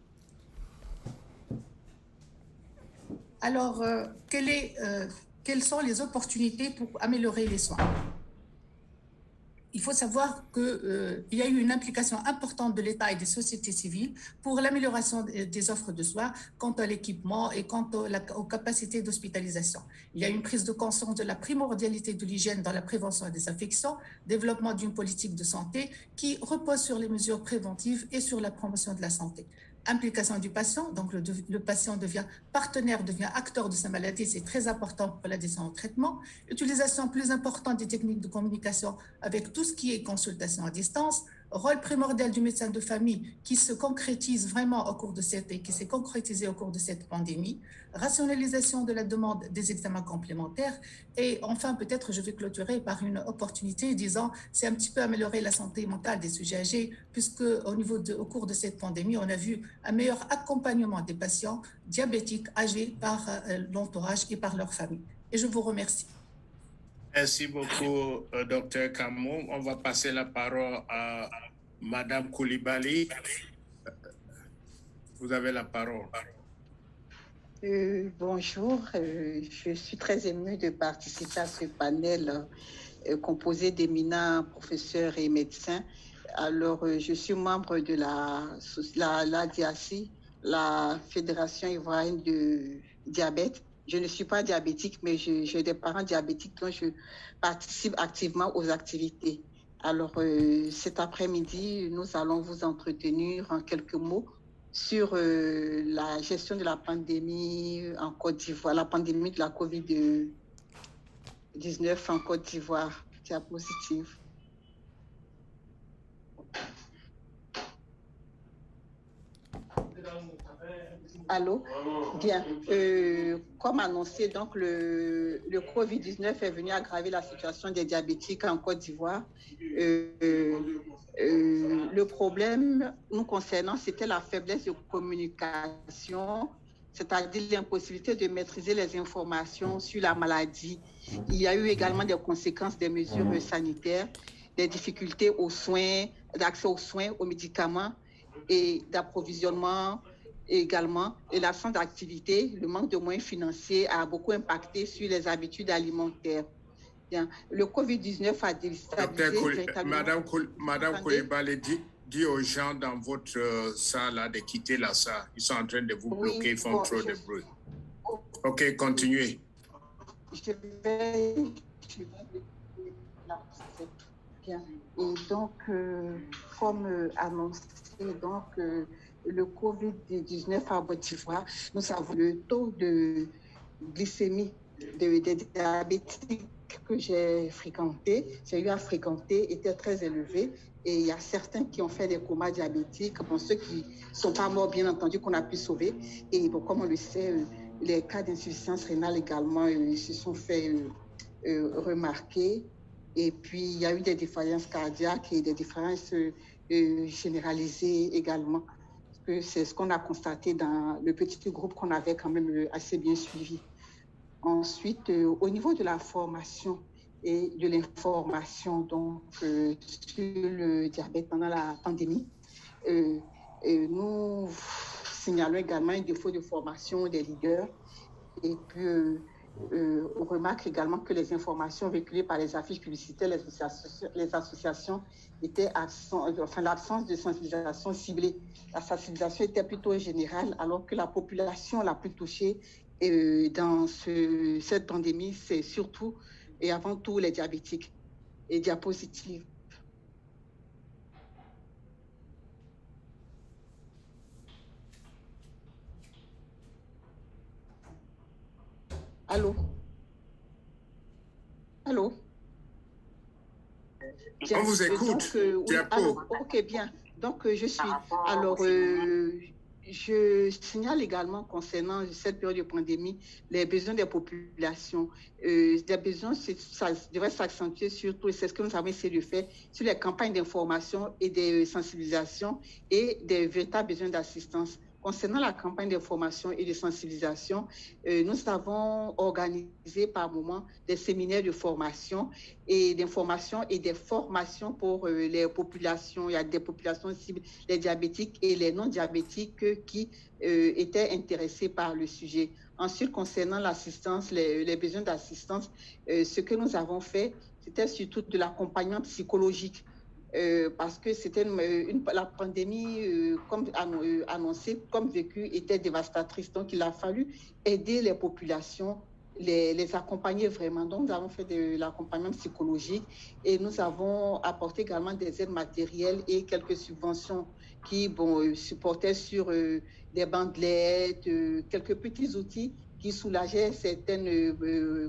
Alors, quelles sont les opportunités pour améliorer les soins? Il faut savoir qu'il y a eu une implication importante de l'État et des sociétés civiles pour l'amélioration des offres de soins quant à l'équipement et quant aux capacités d'hospitalisation. Il y a une prise de conscience de la primordialité de l'hygiène dans la prévention des infections, développement d'une politique de santé qui repose sur les mesures préventives et sur la promotion de la santé. implication du patient, donc le patient devient partenaire, devient acteur de sa maladie, c'est très important pour l'adhésion au traitement. Utilisation plus importante des techniques de communication avec tout ce qui est consultation à distance, rôle primordial du médecin de famille qui se concrétise vraiment au cours de qui s'est concrétisé au cours de cette pandémie, rationalisation de la demande des examens complémentaires et enfin peut-être je vais clôturer par une opportunité disant c'est un petit peu améliorer la santé mentale des sujets âgés puisque au cours de cette pandémie on a vu un meilleur accompagnement des patients diabétiques âgés par l'entourage et par leur famille. Et je vous remercie. Merci beaucoup, Dr Kamou. On va passer la parole à Madame Coulibaly. Vous avez la parole. Bonjour, je suis très émue de participer à ce panel composé d'éminents professeurs et médecins. Alors, je suis membre de l'ADIACI, la Fédération ivoirienne de diabète. Je ne suis pas diabétique, mais j'ai des parents diabétiques dont je participe activement aux activités. Alors, cet après-midi, nous allons vous entretenir en quelques mots sur la gestion de la pandémie en Côte d'Ivoire, la pandémie de la COVID-19 en Côte d'Ivoire. Diapositive. Allô? Bien. Comme annoncé, donc le COVID-19 est venu aggraver la situation des diabétiques en Côte d'Ivoire. Le problème nous concernant, c'était la faiblesse de communication, c'est-à-dire l'impossibilité de maîtriser les informations sur la maladie. Il y a eu également des conséquences des mesures sanitaires, des difficultés aux soins, d'accès aux soins, aux médicaments et d'approvisionnement également. Et l'absence d'activité, le manque de moyens financiers a beaucoup impacté sur les habitudes alimentaires. Bien. Le COVID-19 a déstabilisé... Madame Coulibaly, dit aux gens dans votre salle de quitter la salle. Ils sont en train de vous bloquer, ils font trop de bruit. OK, continuez. Je vais bien. Et donc, comme annoncé, donc, le COVID-19 à Côte d'Ivoire, nous avons le taux de glycémie des diabétiques que j'ai eu à fréquenter, était très élevé. Et il y a certains qui ont fait des comas diabétiques, bon, ceux qui ne sont pas morts, bien entendu, qu'on a pu sauver. Et bon, comme on le sait, les cas d'insuffisance rénale également se sont fait remarquer. Et puis, il y a eu des défaillances cardiaques et des défaillances généralisées également. C'est ce qu'on a constaté dans le petit groupe qu'on avait quand même assez bien suivi. Ensuite, au niveau de la formation et de l'information donc sur le diabète pendant la pandémie, nous signalons également un défaut de formation des leaders. Et puis, on remarque également que les informations véhiculées par les affiches publicitaires, les associations étaient absentes, enfin l'absence de sensibilisation ciblée. La sensibilisation était plutôt générale, alors que la population la plus touchée dans cette pandémie, c'est surtout et avant tout les diabétiques. Et diapositive. Allô? Allô? Bien, on vous écoute. Donc, oui, alors, ok, bien. Donc, je suis. Alors, je signale également concernant cette période de pandémie les besoins des populations. Des besoins, ça devrait s'accentuer surtout, et c'est ce que nous avons essayé de faire, sur les campagnes d'information et de sensibilisation et des véritables besoins d'assistance. Concernant la campagne d'information et de sensibilisation, nous avons organisé par moment des séminaires de formation et d'information et des formations pour les populations. Il y a des populations cibles, les diabétiques et les non-diabétiques qui étaient intéressés par le sujet. Ensuite, concernant l'assistance, les besoins d'assistance, ce que nous avons fait, c'était surtout de l'accompagnement psychologique. Parce que c'était la pandémie, comme annoncé, comme vécu, était dévastatrice. Donc, il a fallu aider les populations les accompagner vraiment. Donc, nous avons fait de l'accompagnement psychologique et nous avons apporté également des aides matérielles et quelques subventions qui supportaient sur des bandelettes, quelques petits outils qui soulageaient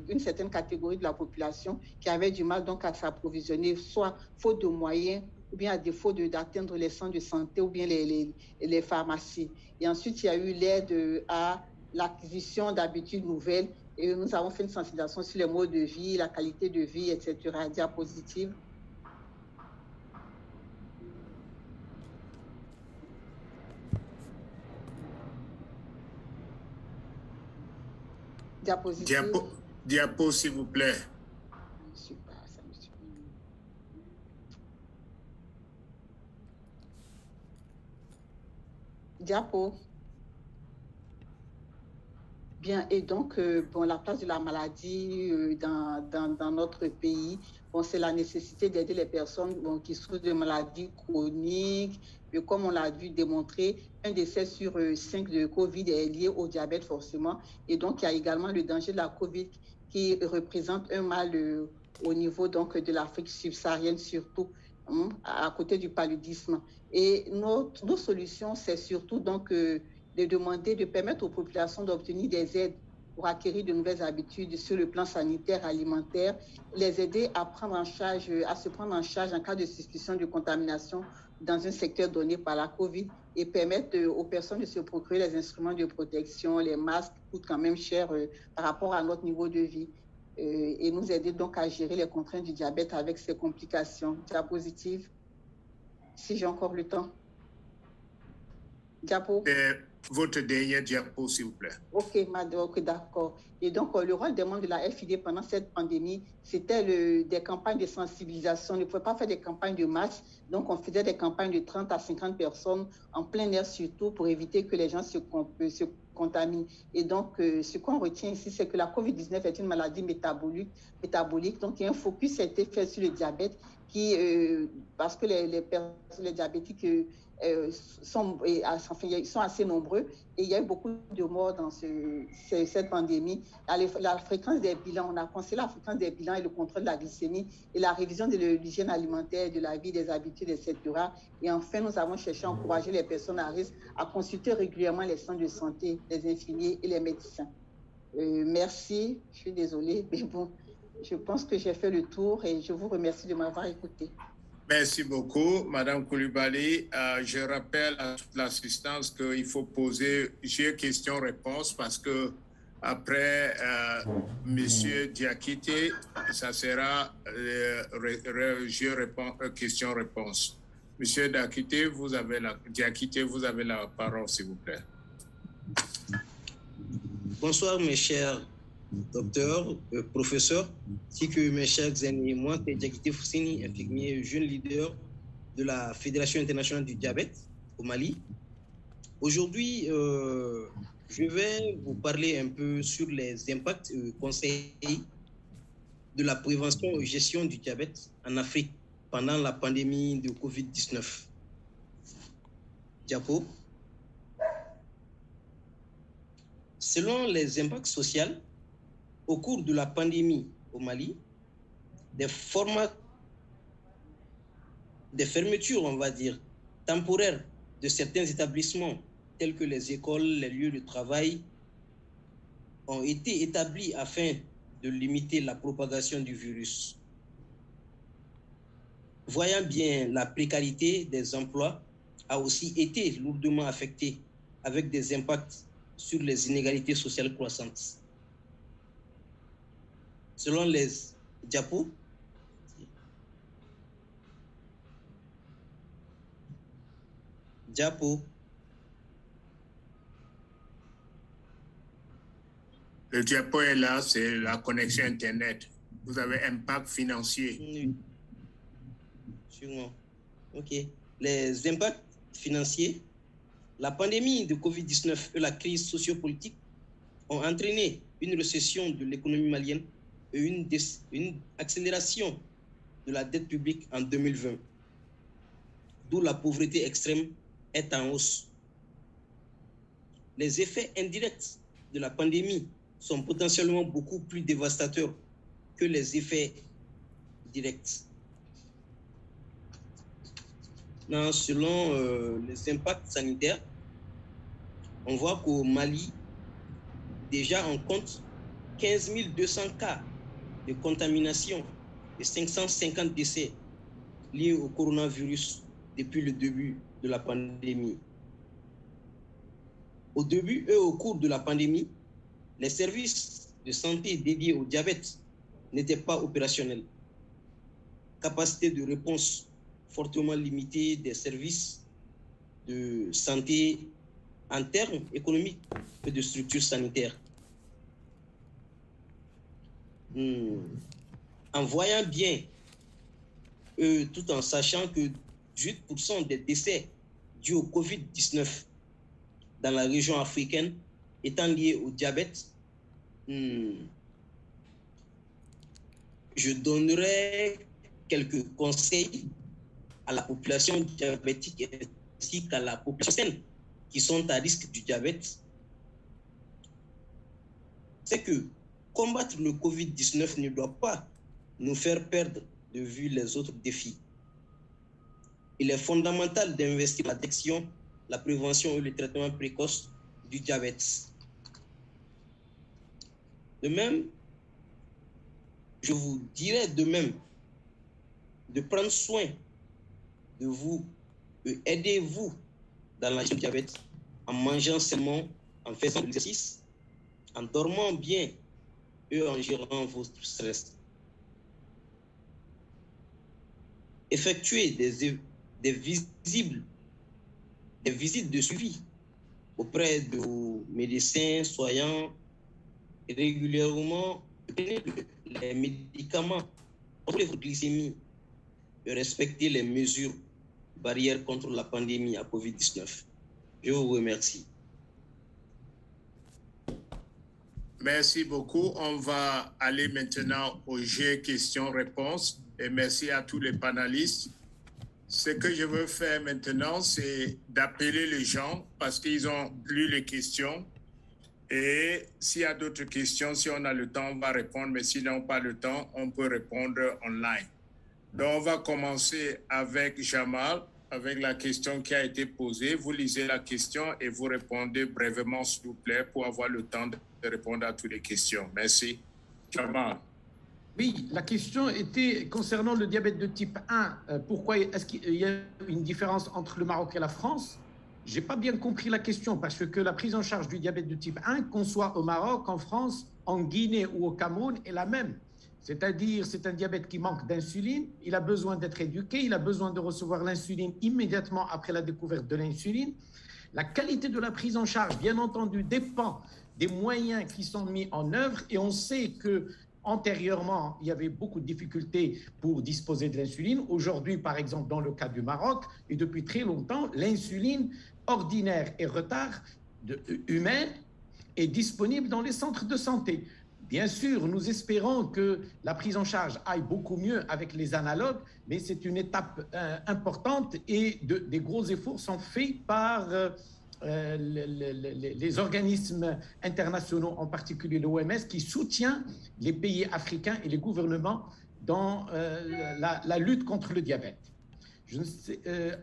une certaine catégorie de la population qui avait du mal donc à s'approvisionner, soit faute de moyens ou bien à défaut d'atteindre les centres de santé ou bien les pharmacies. Et ensuite, il y a eu l'aide à l'acquisition d'habitudes nouvelles et nous avons fait une sensibilisation sur les modes de vie, la qualité de vie, etc. Diapositive. Diapositive. Diapo, s'il vous plaît. Super, ça me suit. Diapo. Bien, et donc, la place de la maladie dans notre pays, c'est la nécessité d'aider les personnes qui souffrent de maladies chroniques. Et comme on l'a vu démontrer, un décès sur 5 de COVID est lié au diabète forcément. Et donc, il y a également le danger de la COVID qui représente un mal au niveau donc, de l'Afrique subsaharienne surtout, à côté du paludisme. Et nos solutions, c'est surtout donc de demander, de permettre aux populations d'obtenir des aides pour acquérir de nouvelles habitudes sur le plan sanitaire, alimentaire, les aider à se prendre en charge en cas de suspicion de contamination dans un secteur donné par la COVID et permettre aux personnes de se procurer les instruments de protection, les masques coûtent quand même cher par rapport à notre niveau de vie et nous aider donc à gérer les contraintes du diabète avec ses complications. Diapositive, si j'ai encore le temps. Diapo. Votre dernier diapo, s'il vous plaît. Ok, d'accord. Et donc, le rôle des membres de la FID pendant cette pandémie, c'était des campagnes de sensibilisation. On ne pouvait pas faire des campagnes de masse. Donc, on faisait des campagnes de 30 à 50 personnes en plein air surtout pour éviter que les gens se contaminent. Et donc, ce qu'on retient ici, c'est que la COVID-19 est une maladie métabolique. Donc, il y a un focus qui a été fait sur le diabète parce que les diabétiques sont assez nombreux et il y a eu beaucoup de morts dans cette pandémie. La fréquence des bilans, on a conseillé la fréquence des bilans et le contrôle de la glycémie et la révision de l'hygiène alimentaire, de la vie, des habitudes, etc. Et enfin, nous avons cherché à encourager les personnes à risque à consulter régulièrement les centres de santé, les infirmiers et les médecins. Merci, je suis désolée, mais bon, je pense que j'ai fait le tour et je vous remercie de m'avoir écouté. Merci beaucoup, Madame Coulibaly. Je rappelle à toute l'assistance qu'il faut poser questions-réponses parce que après Monsieur Diakité, ça sera je réponds questions-réponses. Monsieur Diakité, vous avez la parole, s'il vous plaît. Bonsoir, mes chers docteurs, professeurs, ainsi que mes chers amis. Moi, c'est Diakité Foussini, infirmier jeune leader de la Fédération internationale du diabète au Mali. Aujourd'hui, je vais vous parler un peu sur les impacts conseils de la prévention et gestion du diabète en Afrique pendant la pandémie de Covid-19. Diapo. Selon les impacts sociaux, au cours de la pandémie au Mali, des fermetures, on va dire, temporaires de certains établissements, tels que les écoles, les lieux de travail, ont été établis afin de limiter la propagation du virus. Voyant bien la précarité des emplois a aussi été lourdement affectée avec des impacts sur les inégalités sociales croissantes. Selon les diapos, le diapo est là, c'est la connexion Internet. Vous avez un impact financier. Oui. Sûrement. OK. Les impacts financiers, la pandémie de Covid-19 et la crise sociopolitique ont entraîné une récession de l'économie malienne et une accélération de la dette publique en 2020, d'où la pauvreté extrême est en hausse. Les effets indirects de la pandémie sont potentiellement beaucoup plus dévastateurs que les effets directs. Selon les impacts sanitaires, on voit qu'au Mali, déjà on compte 15 200 cas de contamination et 550 décès liés au coronavirus depuis le début de la pandémie. Au début et au cours de la pandémie, les services de santé dédiés au diabète n'étaient pas opérationnels. Capacité de réponse fortement limitée des services de santé en termes économiques et de structures sanitaires. En voyant bien, tout en sachant que 18% des décès dus au Covid-19 dans la région africaine étant liés au diabète, je donnerai quelques conseils à la population diabétique ainsi qu'à la population saine qui sont à risque du diabète. C'est que combattre le Covid-19 ne doit pas nous faire perdre de vue les autres défis. Il est fondamental d'investir la détection, la prévention et le traitement précoce du diabète. De même, je vous dirais de même de prendre soin de vous et aidez-vous dans la gestion du diabète en mangeant sainement, en faisant de l'exercice, en dormant bien et en gérant votre stress. Effectuez des visites de suivi auprès de vos médecins, soignants, et régulièrement prenez les médicaments contre votre glycémie et respectez les mesures barrières contre la pandémie à Covid-19. Je vous remercie. Merci beaucoup. On va aller maintenant au jeu questions-réponses. Et merci à tous les panélistes. Ce que je veux faire maintenant, c'est d'appeler les gens parce qu'ils ont lu les questions. Et s'il y a d'autres questions, si on a le temps, on va répondre. Mais s'ils n'ont pas le temps, on peut répondre online. Donc, on va commencer avec Jamal, avec la question qui a été posée. Vous lisez la question et vous répondez brièvement, s'il vous plaît, pour avoir le temps de répondre à toutes les questions. Merci. Jamal. Oui, la question était concernant le diabète de type 1. Pourquoi est-ce qu'il y a une différence entre le Maroc et la France? Je n'ai pas bien compris la question parce que la prise en charge du diabète de type 1, qu'on soit au Maroc, en France, en Guinée ou au Cameroun, est la même. C'est-à-dire, c'est un diabète qui manque d'insuline, il a besoin d'être éduqué, il a besoin de recevoir l'insuline immédiatement après la découverte de l'insuline. La qualité de la prise en charge, bien entendu, dépend des moyens qui sont mis en œuvre et on sait que antérieurement, il y avait beaucoup de difficultés pour disposer de l'insuline. Aujourd'hui, par exemple, dans le cas du Maroc, et depuis très longtemps, l'insuline ordinaire et retard humaine est disponible dans les centres de santé. Bien sûr, nous espérons que la prise en charge aille beaucoup mieux avec les analogues, mais c'est une étape importante et des gros efforts sont faits par les organismes internationaux, en particulier l'OMS, qui soutient les pays africains et les gouvernements dans la lutte contre le diabète.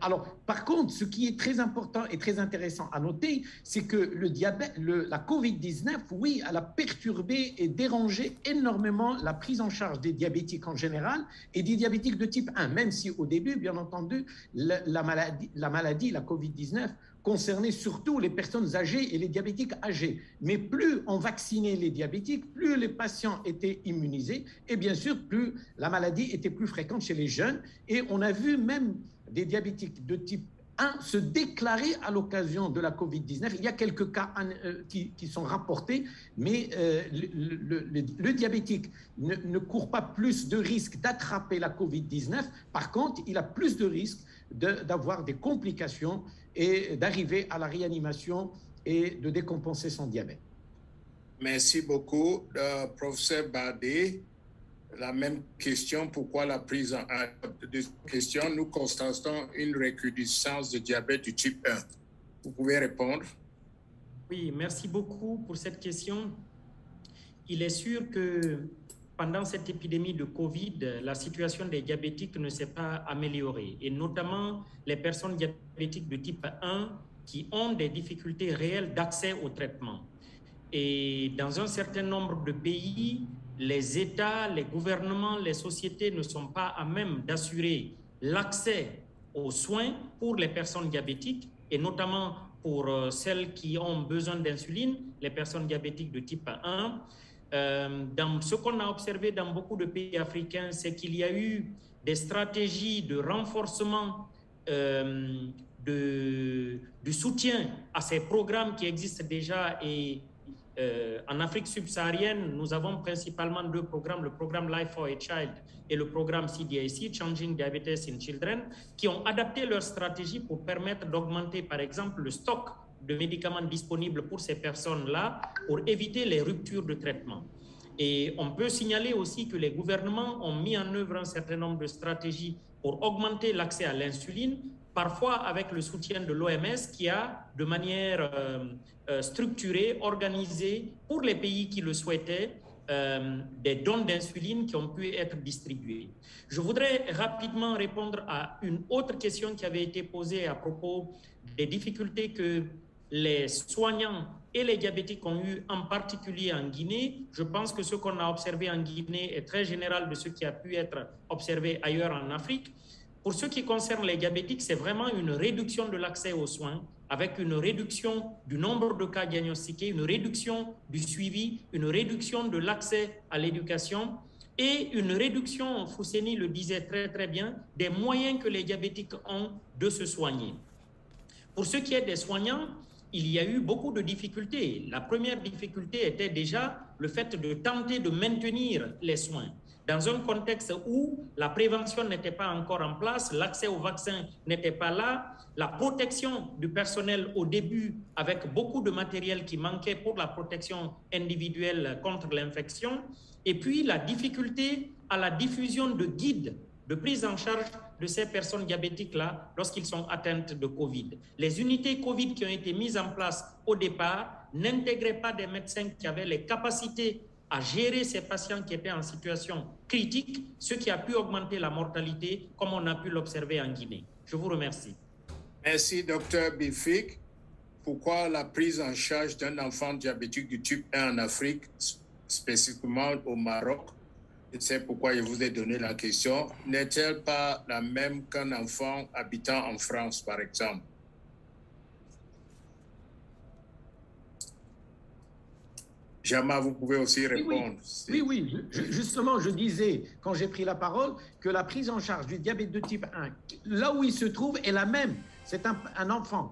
Alors, par contre, ce qui est très important et très intéressant à noter, c'est que le diabète, la Covid-19, oui, elle a perturbé et dérangé énormément la prise en charge des diabétiques en général et des diabétiques de type 1, même si au début, bien entendu, la maladie, la Covid-19, concernait surtout les personnes âgées et les diabétiques âgés. Mais plus on vaccinait les diabétiques, plus les patients étaient immunisés et bien sûr, plus la maladie était plus fréquente chez les jeunes. Et on a vu même des diabétiques de type 1 se déclarer à l'occasion de la Covid-19. Il y a quelques cas qui sont rapportés, mais le diabétique ne court pas plus de risques d'attraper la Covid-19. Par contre, il a plus de risques d'avoir des complications et d'arriver à la réanimation et de décompenser son diabète. Merci beaucoup. Professeur Bardé, la même question, pourquoi la prise en de question, nous constatons une recrudescence de diabète du type 1. Vous pouvez répondre? Oui, merci beaucoup pour cette question. il est sûr que pendant cette épidémie de Covid, la situation des diabétiques ne s'est pas améliorée, et notamment les personnes diabétiques de type 1 qui ont des difficultés réelles d'accès au traitement. Et dans un certain nombre de pays, les États, les gouvernements, les sociétés ne sont pas à même d'assurer l'accès aux soins pour les personnes diabétiques, et notamment pour celles qui ont besoin d'insuline, les personnes diabétiques de type 1. Dans ce qu'on a observé dans beaucoup de pays africains, c'est qu'il y a eu des stratégies de renforcement du soutien à ces programmes qui existent déjà. Et en Afrique subsaharienne, nous avons principalement deux programmes, le programme Life for a Child et le programme CDIC, Changing Diabetes in Children, qui ont adapté leur stratégie pour permettre d'augmenter, par exemple, le stock de médicaments disponibles pour ces personnes-là, pour éviter les ruptures de traitement. Et on peut signaler aussi que les gouvernements ont mis en œuvre un certain nombre de stratégies pour augmenter l'accès à l'insuline, parfois avec le soutien de l'OMS qui a, de manière structurée, organisé pour les pays qui le souhaitaient, des dons d'insuline qui ont pu être distribués. Je voudrais rapidement répondre à une autre question qui avait été posée à propos des difficultés que les soignants et les diabétiques ont eu, en particulier en Guinée. Je pense que ce qu'on a observé en Guinée est très général de ce qui a pu être observé ailleurs en Afrique. Pour ce qui concerne les diabétiques, c'est vraiment une réduction de l'accès aux soins, avec une réduction du nombre de cas diagnostiqués, une réduction du suivi, une réduction de l'accès à l'éducation et une réduction, Fousseni le disait très bien, des moyens que les diabétiques ont de se soigner. Pour ce qui est des soignants, il y a eu beaucoup de difficultés. La première difficulté était déjà le fait de tenter de maintenir les soins. Dans un contexte où la prévention n'était pas encore en place, l'accès au vaccin n'était pas là, la protection du personnel au début avec beaucoup de matériel qui manquait pour la protection individuelle contre l'infection, et puis la difficulté à la diffusion de guides de prise en charge de ces personnes diabétiques-là lorsqu'ils sont atteintes de Covid. Les unités Covid qui ont été mises en place au départ n'intégraient pas des médecins qui avaient les capacités à gérer ces patients qui étaient en situation critique, ce qui a pu augmenter la mortalité, comme on a pu l'observer en Guinée. Je vous remercie. Merci, Dr Bifik. Pourquoi la prise en charge d'un enfant diabétique du type 1 en Afrique, spécifiquement au Maroc, c'est pourquoi je vous ai donné la question, n'est-elle pas la même qu'un enfant habitant en France, par exemple? Jamal, vous pouvez aussi répondre. Oui. Justement, je disais, quand j'ai pris la parole, que la prise en charge du diabète de type 1, là où il se trouve, est la même. C'est un enfant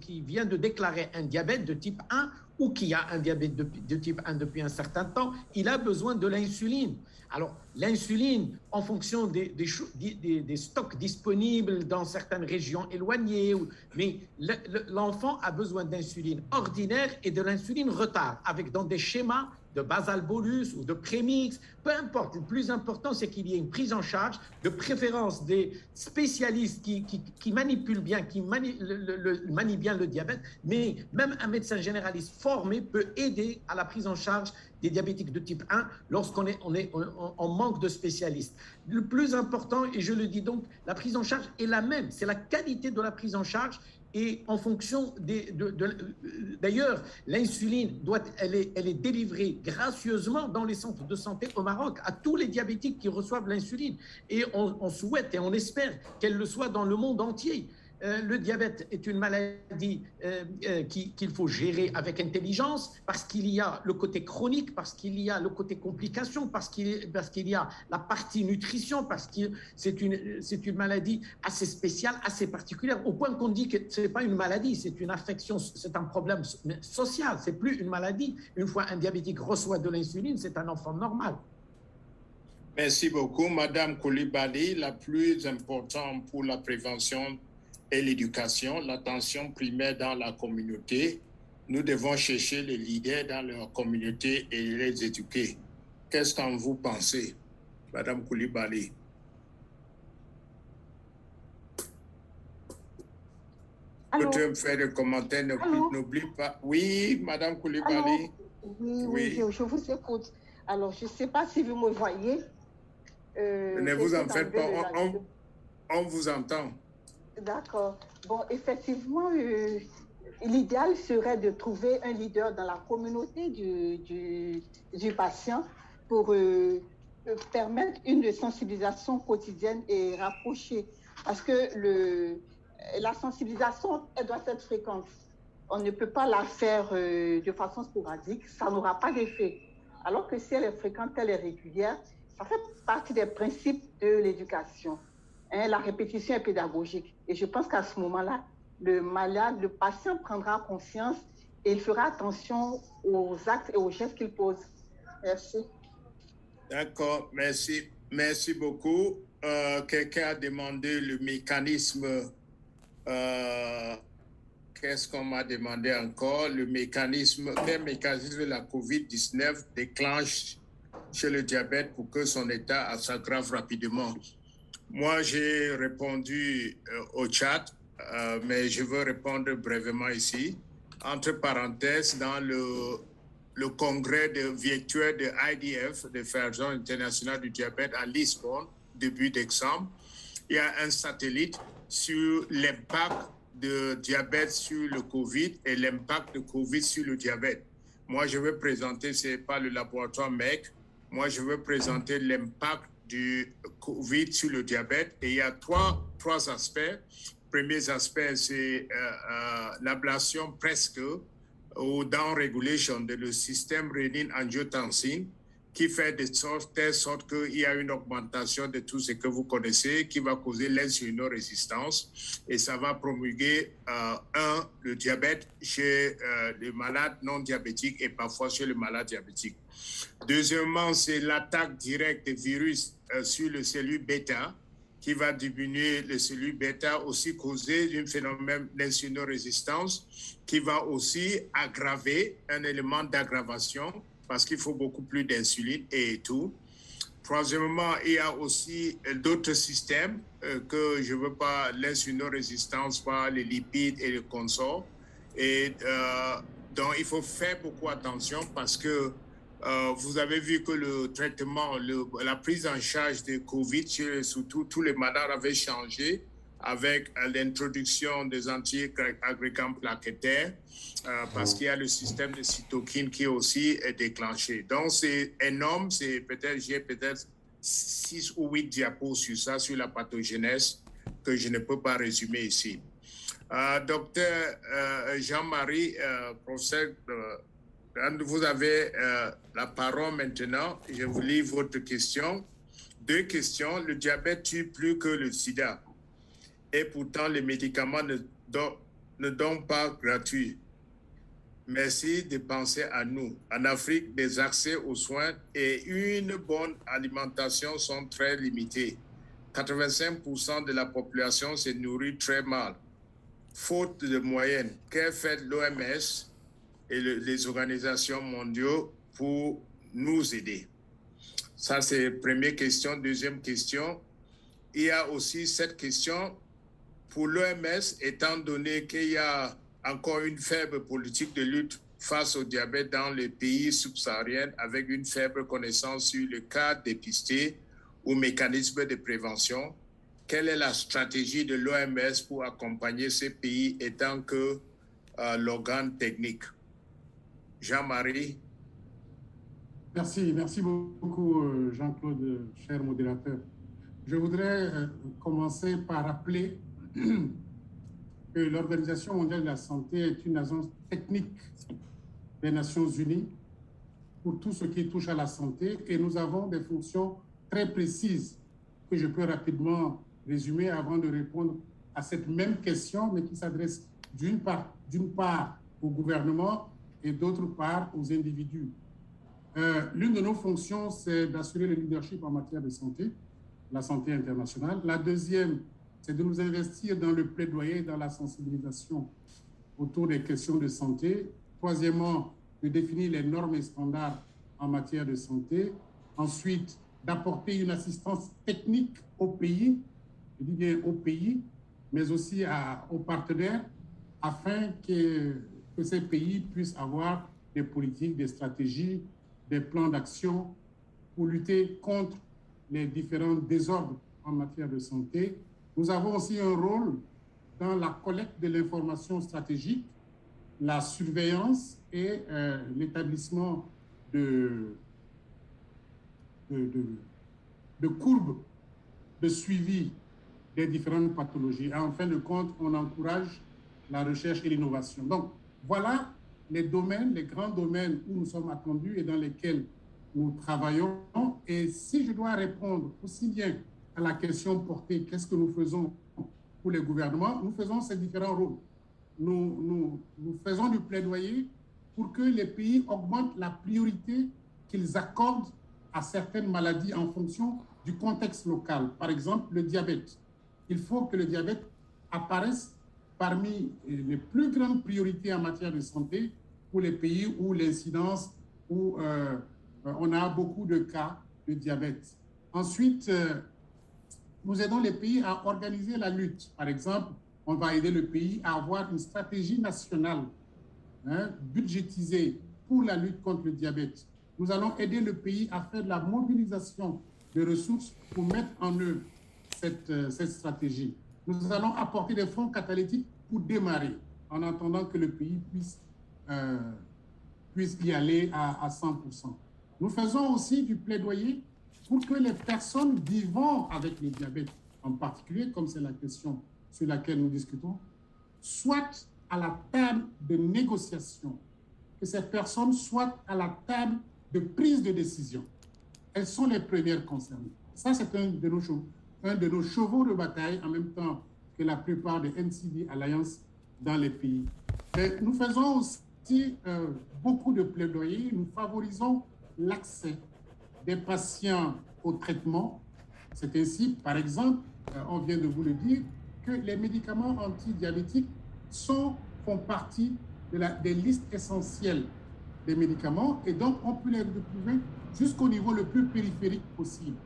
qui vient de déclarer un diabète de type 1 ou qui a un diabète de type 1 depuis un certain temps, il a besoin de l'insuline. Alors, l'insuline, en fonction des stocks disponibles dans certaines régions éloignées, mais l'enfant a besoin d'insuline ordinaire et de l'insuline retard, dans des schémas de basal bolus ou de prémix, peu importe. Le plus important, c'est qu'il y ait une prise en charge, de préférence des spécialistes qui manipulent bien, qui manient bien le diabète, mais même un médecin généraliste formé peut aider à la prise en charge des diabétiques de type 1 lorsqu'on est en manque de spécialistes. Le plus important, et je le dis donc, la prise en charge est la même, c'est la qualité de la prise en charge. Et en fonction d'ailleurs, l'insuline elle est délivrée gracieusement dans les centres de santé au Maroc à tous les diabétiques qui reçoivent l'insuline. Et on souhaite et on espère qu'elle le soit dans le monde entier. Le diabète est une maladie qu'il faut gérer avec intelligence parce qu'il y a le côté chronique, parce qu'il y a le côté complication, parce qu'il y a la partie nutrition, parce que c'est une maladie assez spéciale, assez particulière, au point qu'on dit que ce n'est pas une maladie, c'est une affection, c'est un problème social, c'est plus une maladie. Une fois un diabétique reçoit de l'insuline, c'est un enfant normal. Merci beaucoup, Madame Coulibaly. La plus importante pour la prévention et l'éducation, l'attention primaire dans la communauté. Nous devons chercher les leaders dans leur communauté et les éduquer. Qu'est-ce qu'en vous pensez, Madame Coulibaly? Allô? Peut-être faire des commentaires, n'oublie pas. Oui, Madame Coulibaly. Oui, je vous écoute. Alors, je ne sais pas si vous me voyez. Ne vous en faites pas, on vous entend. D'accord. Bon, effectivement, l'idéal serait de trouver un leader dans la communauté du patient pour permettre une sensibilisation quotidienne et rapprochée. Parce que la sensibilisation, elle doit être fréquente. On ne peut pas la faire de façon sporadique, ça n'aura pas d'effet. Alors que si elle est fréquente, elle est régulière, ça fait partie des principes de l'éducation. La répétition est pédagogique. Et je pense qu'à ce moment-là, le patient prendra conscience et il fera attention aux actes et aux gestes qu'il pose. Merci. D'accord, merci. Merci beaucoup. Quelqu'un a demandé le mécanisme. Qu'est-ce qu'on m'a demandé encore? Quel mécanisme la COVID-19 déclenche chez le diabète pour que son état s'aggrave rapidement? Moi, j'ai répondu au chat, mais je veux répondre brièvement ici. Entre parenthèses, dans le congrès virtuel de IDF, de Fédération internationale du diabète à Lisbonne, début décembre, il y a un satellite sur l'impact de diabète sur le Covid et l'impact de Covid sur le diabète. Moi, je veux présenter, ce n'est pas le laboratoire MEC, moi, je veux présenter l'impact du Covid sur le diabète. Et il y a trois aspects. Le premier aspect, c'est l'ablation presque ou down regulation de le système rénine-angiotensine qui fait de telle sorte qu'il y a une augmentation de tout ce que vous connaissez qui va causer l'insulinorésistance et ça va promulguer le diabète chez les malades non diabétiques et parfois chez les malades diabétiques. Deuxièmement, c'est l'attaque directe des virus sur les cellules bêta qui va diminuer les cellules bêta, aussi causer un phénomène d'insulinorésistance qui va aussi aggraver un élément d'aggravation parce qu'il faut beaucoup plus d'insuline et tout. Troisièmement, il y a aussi d'autres systèmes que je ne veux pas, l'insulinorésistance par les lipides et les consorts. Et donc, il faut faire beaucoup attention parce que vous avez vu que le traitement, la prise en charge de Covid, surtout tous les malades avaient changé avec l'introduction des anti-agrégants plaquettaires parce qu'il y a le système de cytokine qui est aussi déclenché. Donc, c'est énorme. J'ai peut-être 6 ou 8 diapos sur ça, sur la pathogénèse que je ne peux pas résumer ici. Docteur Jean-Marie, professeur, vous avez la parole maintenant. Je vous lis votre question. 2 questions. Le diabète tue plus que le sida. Et pourtant, les médicaments ne donnent pas gratuits. Merci de penser à nous. En Afrique, des accès aux soins et une bonne alimentation sont très limités. 85% de la population se nourrit très mal. Faute de moyens, que fait l'OMS et les organisations mondiales pour nous aider? Ça, c'est la première question. Deuxième question, il y a aussi cette question pour l'OMS, étant donné qu'il y a encore une faible politique de lutte face au diabète dans les pays subsahariens avec une faible connaissance sur le cas dépisté ou mécanisme de prévention. Quelle est la stratégie de l'OMS pour accompagner ces pays étant que l'organe technique? Jean-Marie. Merci beaucoup Jean-Claude, cher modérateur. Je voudrais commencer par rappeler que l'Organisation mondiale de la santé est une agence technique des Nations Unies pour tout ce qui touche à la santé et nous avons des fonctions très précises que je peux rapidement résumer avant de répondre à cette même question, mais qui s'adresse d'une part au gouvernement et d'autre part aux individus. L'une de nos fonctions, c'est d'assurer le leadership en matière de santé, la santé internationale. La deuxième, c'est de nous investir dans le plaidoyer, dans la sensibilisation autour des questions de santé. Troisièmement, de définir les normes et standards en matière de santé. Ensuite, d'apporter une assistance technique aux pays, je dis bien aux pays, mais aussi aux partenaires, afin que ces pays puissent avoir des politiques, des stratégies, des plans d'action pour lutter contre les différents désordres en matière de santé. Nous avons aussi un rôle dans la collecte de l'information stratégique, la surveillance et l'établissement de courbes de suivi des différentes pathologies. Et en fin de compte, on encourage la recherche et l'innovation. Donc, voilà les domaines, les grands domaines où nous sommes attendus et dans lesquels nous travaillons. Et si je dois répondre aussi bien à la question portée, qu'est-ce que nous faisons pour les gouvernements, nous faisons ces différents rôles. Nous faisons du plaidoyer pour que les pays augmentent la priorité qu'ils accordent à certaines maladies en fonction du contexte local. Par exemple, le diabète. Il faut que le diabète apparaisse parmi les plus grandes priorités en matière de santé pour les pays où l'incidence, où on a beaucoup de cas de diabète. Ensuite, nous aidons les pays à organiser la lutte. Par exemple, on va aider le pays à avoir une stratégie nationale budgétisée pour la lutte contre le diabète. Nous allons aider le pays à faire de la mobilisation de ressources pour mettre en œuvre cette stratégie. Nous allons apporter des fonds catalytiques pour démarrer, en attendant que le pays puisse y aller à 100%. Nous faisons aussi du plaidoyer pour que les personnes vivant avec le diabète, en particulier, comme c'est la question sur laquelle nous discutons, soient à la table de négociation, que ces personnes soient à la table de prise de décision. Elles sont les premières concernées. Ça, c'est un de nos chevaux de bataille, en même temps que la plupart des NCD Alliance dans les pays. Et nous faisons aussi beaucoup de plaidoyer. Nous favorisons l'accès des patients au traitement. C'est ainsi, par exemple, on vient de vous le dire, que les médicaments antidiabétiques font partie des listes essentielles des médicaments et donc on peut les retrouver jusqu'au niveau le plus périphérique possible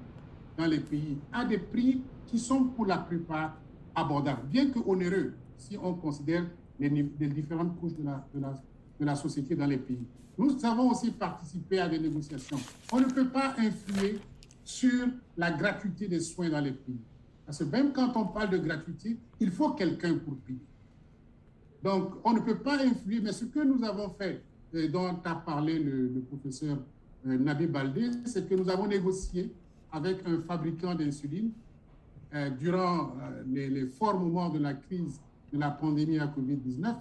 dans les pays à des prix qui sont pour la plupart abordables, bien que onéreux si on considère les différentes couches de la société dans les pays. Nous avons aussi participé à des négociations. On ne peut pas influer sur la gratuité des soins dans les pays. Parce que même quand on parle de gratuité, il faut quelqu'un pour payer. Donc, on ne peut pas influer, mais ce que nous avons fait, dont a parlé le professeur Nabi Baldé, c'est que nous avons négocié avec un fabricant d'insuline durant les forts moments de la crise de la pandémie à Covid-19.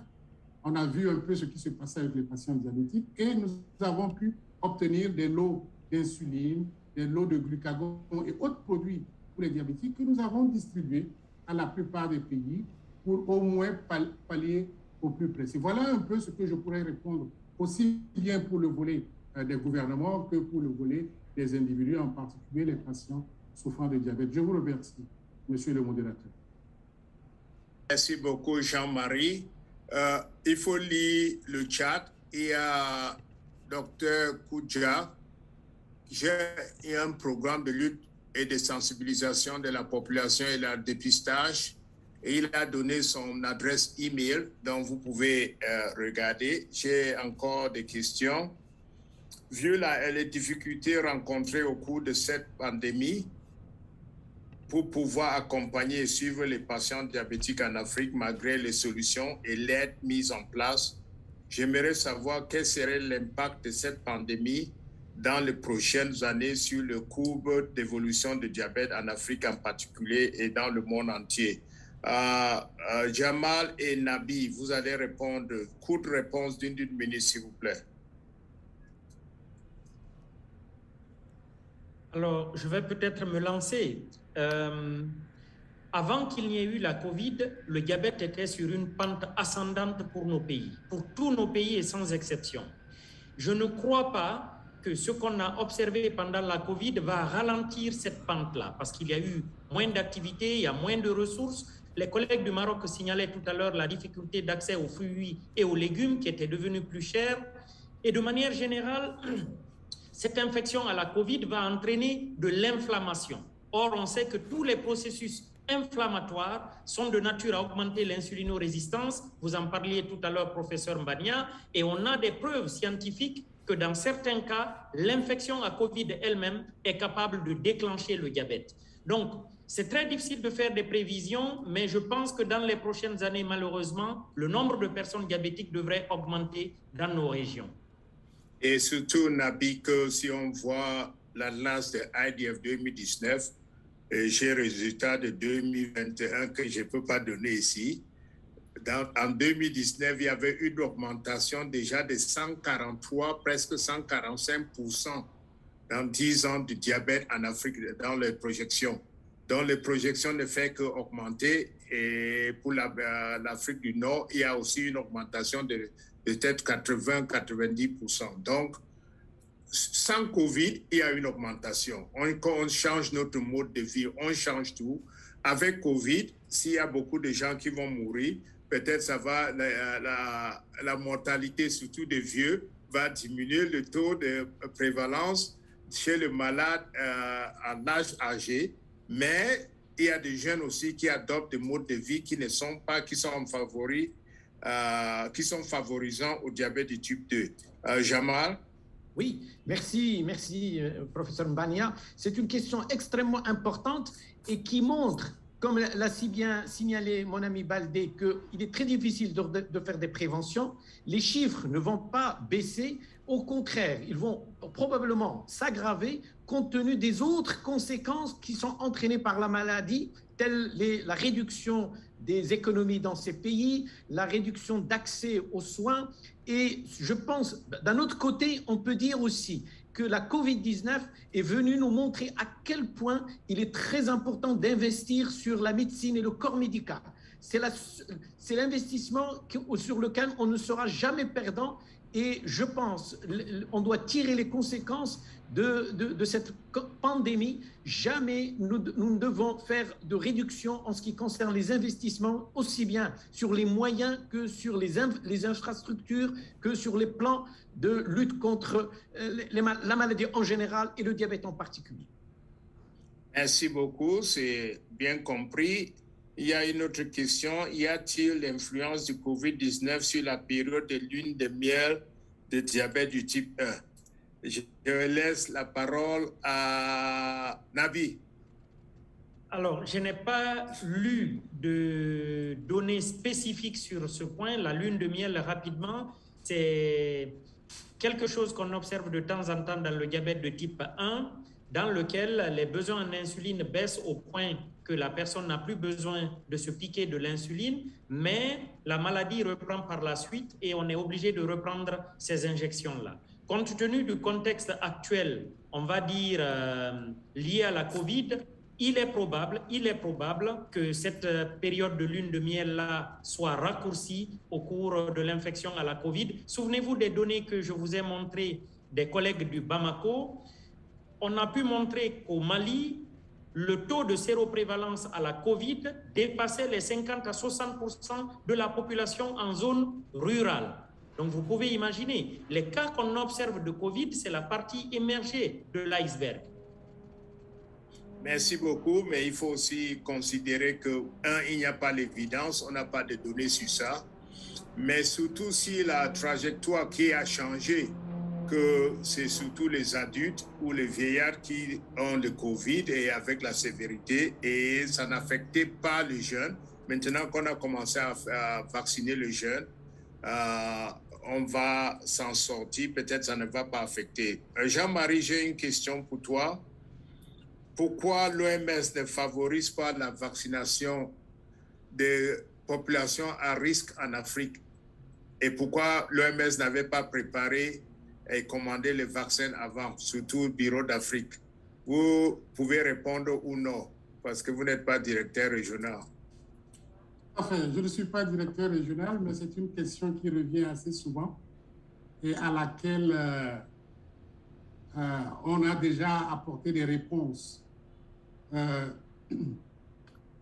On a vu un peu ce qui se passait avec les patients diabétiques et nous avons pu obtenir des lots d'insuline, des lots de glucagon et autres produits pour les diabétiques que nous avons distribués à la plupart des pays pour au moins pallier au plus précis. Voilà un peu ce que je pourrais répondre, aussi bien pour le volet des gouvernements que pour le volet des individus, en particulier les patients souffrant de diabète. Je vous remercie, monsieur le modérateur. Merci beaucoup, Jean-Marie. Il faut lire le chat. Il y a Dr Koudja. J'ai un programme de lutte et de sensibilisation de la population et le dépistage. Et il a donné son adresse email, dont vous pouvez regarder. J'ai encore des questions. Vu les difficultés rencontrées au cours de cette pandémie, pour pouvoir accompagner et suivre les patients diabétiques en Afrique malgré les solutions et l'aide mise en place, j'aimerais savoir quel serait l'impact de cette pandémie dans les prochaines années sur le courbe d'évolution du diabète en Afrique en particulier et dans le monde entier. Jamal et Nabi, vous allez répondre, courte réponse d'une minute, s'il vous plaît. Alors, je vais peut-être me lancer. Avant qu'il n'y ait eu la Covid, le diabète était sur une pente ascendante pour nos pays, pour tous nos pays et sans exception. Je ne crois pas que ce qu'on a observé pendant la Covid va ralentir cette pente-là, parce qu'il y a eu moins d'activités, il y a moins de ressources. Les collègues du Maroc signalaient tout à l'heure la difficulté d'accès aux fruits et aux légumes qui étaient devenus plus chers. Et de manière générale, cette infection à la Covid va entraîner de l'inflammation. Or, on sait que tous les processus inflammatoires sont de nature à augmenter l'insulinorésistance. Vous en parliez tout à l'heure, professeur Mbania, et on a des preuves scientifiques que dans certains cas, l'infection à Covid elle-même est capable de déclencher le diabète. Donc, c'est très difficile de faire des prévisions, mais je pense que dans les prochaines années, malheureusement, le nombre de personnes diabétiques devrait augmenter dans nos régions. Et surtout, Nabi, que si on voit l'atlas de IDF 2019, j'ai le résultat de 2021 que je ne peux pas donner ici. En 2019, il y avait une augmentation déjà de 143, presque 145% dans 10 ans du diabète en Afrique dans les projections. Donc, les projections ne font qu'augmenter. Et pour l'Afrique du Nord, il y a aussi une augmentation de peut-être 80-90%. Donc, sans Covid, il y a une augmentation. On change notre mode de vie, on change tout. Avec Covid, s'il y a beaucoup de gens qui vont mourir, peut-être ça va, la mortalité, surtout des vieux, va diminuer. Le taux de prévalence chez le malade à l'âge âgé. Mais il y a des jeunes aussi qui adoptent des modes de vie qui ne sont pas, qui sont favorisants au diabète de type 2. Jamal? Oui, merci, professeur Mbania. C'est une question extrêmement importante et qui montre, comme l'a si bien signalé mon ami Baldé, qu'il est très difficile de faire des préventions. Les chiffres ne vont pas baisser. Au contraire, ils vont probablement s'aggraver compte tenu des autres conséquences qui sont entraînées par la maladie, telles la réduction des économies dans ces pays, la réduction d'accès aux soins. Et je pense, d'un autre côté, on peut dire aussi que la Covid-19 est venue nous montrer à quel point il est très important d'investir sur la médecine et le corps médical. C'est l'investissement sur lequel on ne sera jamais perdant. Et je pense on doit tirer les conséquences de cette pandémie. Jamais nous ne devons faire de réduction en ce qui concerne les investissements, aussi bien sur les moyens que sur les infrastructures, que sur les plans de lutte contre la maladie en général et le diabète en particulier. Merci beaucoup, c'est bien compris. Il y a une autre question. Y a-t-il l'influence du Covid-19 sur la période de lune de miel de diabète du type 1? Je laisse la parole à Nabi. Alors, je n'ai pas lu de données spécifiques sur ce point. La lune de miel, rapidement, c'est quelque chose qu'on observe de temps en temps dans le diabète de type 1, dans lequel les besoins en insuline baissent au point que la personne n'a plus besoin de se piquer de l'insuline, mais la maladie reprend par la suite et on est obligé de reprendre ces injections-là. Compte tenu du contexte actuel, on va dire lié à la Covid, il est probable que cette période de lune de miel-là soit raccourcie au cours de l'infection à la Covid. Souvenez-vous des données que je vous ai montrées des collègues du Bamako. On a pu montrer qu'au Mali, le taux de séroprévalence à la Covid dépassait les 50 à 60% de la population en zone rurale. Donc vous pouvez imaginer, les cas qu'on observe de Covid, c'est la partie émergée de l'iceberg. Merci beaucoup, mais il faut aussi considérer que, il n'y a pas l'évidence, on n'a pas de données sur ça, mais surtout si la trajectoire qui a changé, que c'est surtout les adultes ou les vieillards qui ont le Covid et avec la sévérité, et ça n'affectait pas les jeunes. Maintenant qu'on a commencé à vacciner les jeunes, on va s'en sortir, peut-être ça ne va pas affecter. Jean-Marie, j'ai une question pour toi. Pourquoi l'OMS ne favorise pas la vaccination des populations à risque en Afrique? Et pourquoi l'OMS n'avait pas préparé et commandé les vaccins avant, surtout le Bureau d'Afrique? Vous pouvez répondre ou non, parce que vous n'êtes pas directeur régional. Enfin, je ne suis pas directeur régional, mais c'est une question qui revient assez souvent et à laquelle on a déjà apporté des réponses.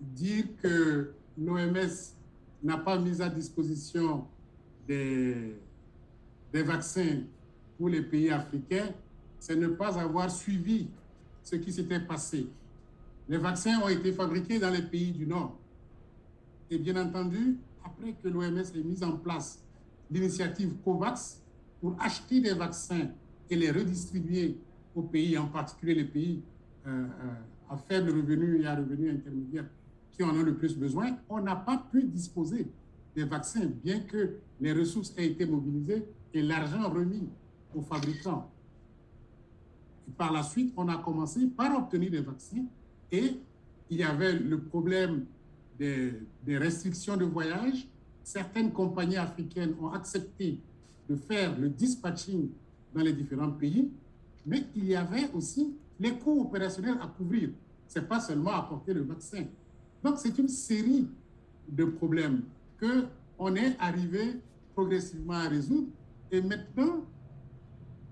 Dire que l'OMS n'a pas mis à disposition des vaccins pour les pays africains, c'est ne pas avoir suivi ce qui s'était passé. Les vaccins ont été fabriqués dans les pays du Nord. Et bien entendu, après que l'OMS ait mis en place l'initiative COVAX pour acheter des vaccins et les redistribuer aux pays, en particulier les pays à faible revenu et à revenu intermédiaire qui en ont le plus besoin, on n'a pas pu disposer des vaccins, bien que les ressources aient été mobilisées et l'argent remis aux fabricants. Et par la suite, on a commencé par obtenir des vaccins et il y avait le problème des restrictions de voyage. Certaines compagnies africaines ont accepté de faire le dispatching dans les différents pays, mais il y avait aussi les coûts opérationnels à couvrir. Ce n'est pas seulement apporter le vaccin. Donc, c'est une série de problèmes qu'on est arrivé progressivement à résoudre. Et maintenant,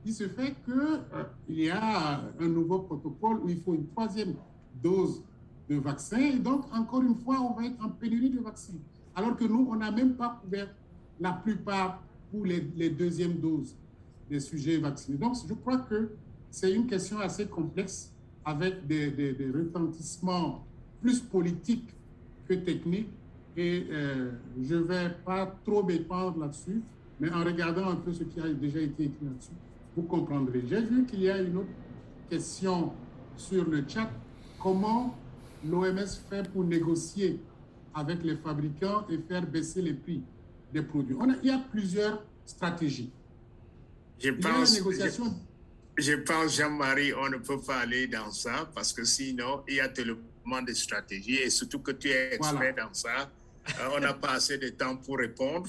il se fait qu'il y a un nouveau protocole où il faut une 3e dose de vaccin. Et donc, encore une fois, on va être en pénurie de vaccins. Alors que nous, on n'a même pas couvert la plupart pour les 2e doses des sujets vaccinés. Donc, je crois que c'est une question assez complexe avec des retentissements plus politiques que techniques. Et je ne vais pas trop m'épandre là-dessus, mais en regardant un peu ce qui a déjà été écrit là-dessus, vous comprendrez. J'ai vu qu'il y a une autre question sur le chat. Comment l'OMS fait pour négocier avec les fabricants et faire baisser les prix des produits? Il y a plusieurs stratégies. Je pense, Jean-Marie, on ne peut pas aller dans ça parce que sinon, il y a tellement de stratégies et surtout que tu es expert dans ça. On n'a pas assez de temps pour répondre.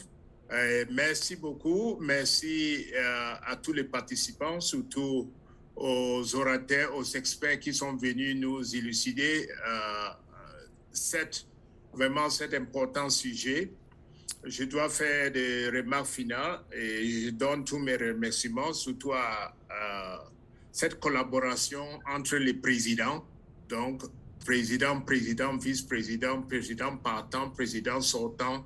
Merci beaucoup. Merci à tous les participants, surtout aux orateurs, aux experts qui sont venus nous élucider vraiment cet important sujet. Je dois faire des remarques finales et je donne tous mes remerciements, surtout à cette collaboration entre les présidents, donc président, vice-président, président partant, président sortant.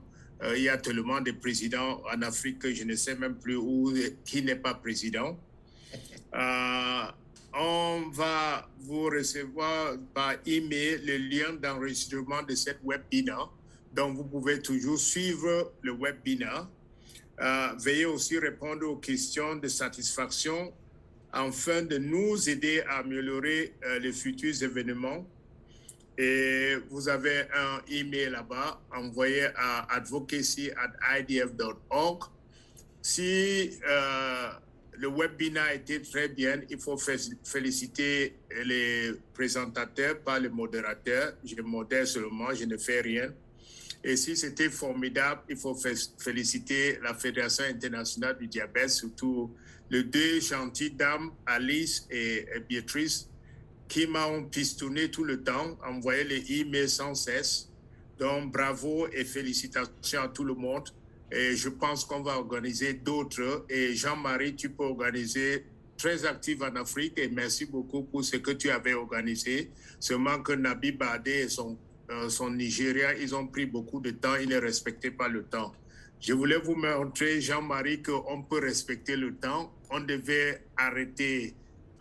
Il y a tellement de présidents en Afrique que je ne sais même plus qui n'est pas président. On va vous recevoir par email le lien d'enregistrement de cette webinaire. Donc, vous pouvez toujours suivre le webinaire. Veuillez aussi répondre aux questions de satisfaction afin de nous aider à améliorer les futurs événements. Et vous avez un email là-bas, envoyé à advocacy@idf.org. Si le webinaire était très bien, il faut féliciter les présentateurs, pas les modérateurs. Je modère seulement, je ne fais rien. Et si c'était formidable, il faut féliciter la Fédération internationale du diabète, surtout les 2 gentilles dames, Alice et Béatrice, qui m'ont pistonné tout le temps, envoyé les emails sans cesse. Donc, bravo et félicitations à tout le monde. Et je pense qu'on va organiser d'autres. Et Jean-Marie, tu peux organiser, très actif en Afrique. Et merci beaucoup pour ce que tu avais organisé. Seulement que Nabi Badé et son Nigeria, ils ont pris beaucoup de temps. Ils ne respectaient pas le temps. Je voulais vous montrer, Jean-Marie, qu'on peut respecter le temps. On devait arrêter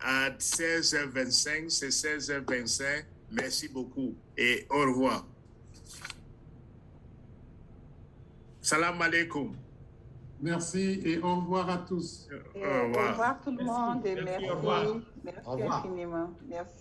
à 16h25, c'est 16h25. Merci beaucoup et au revoir. Salam alaikum. Merci et au revoir à tous. Au revoir tout le monde et merci. Au revoir. Merci infiniment. Merci.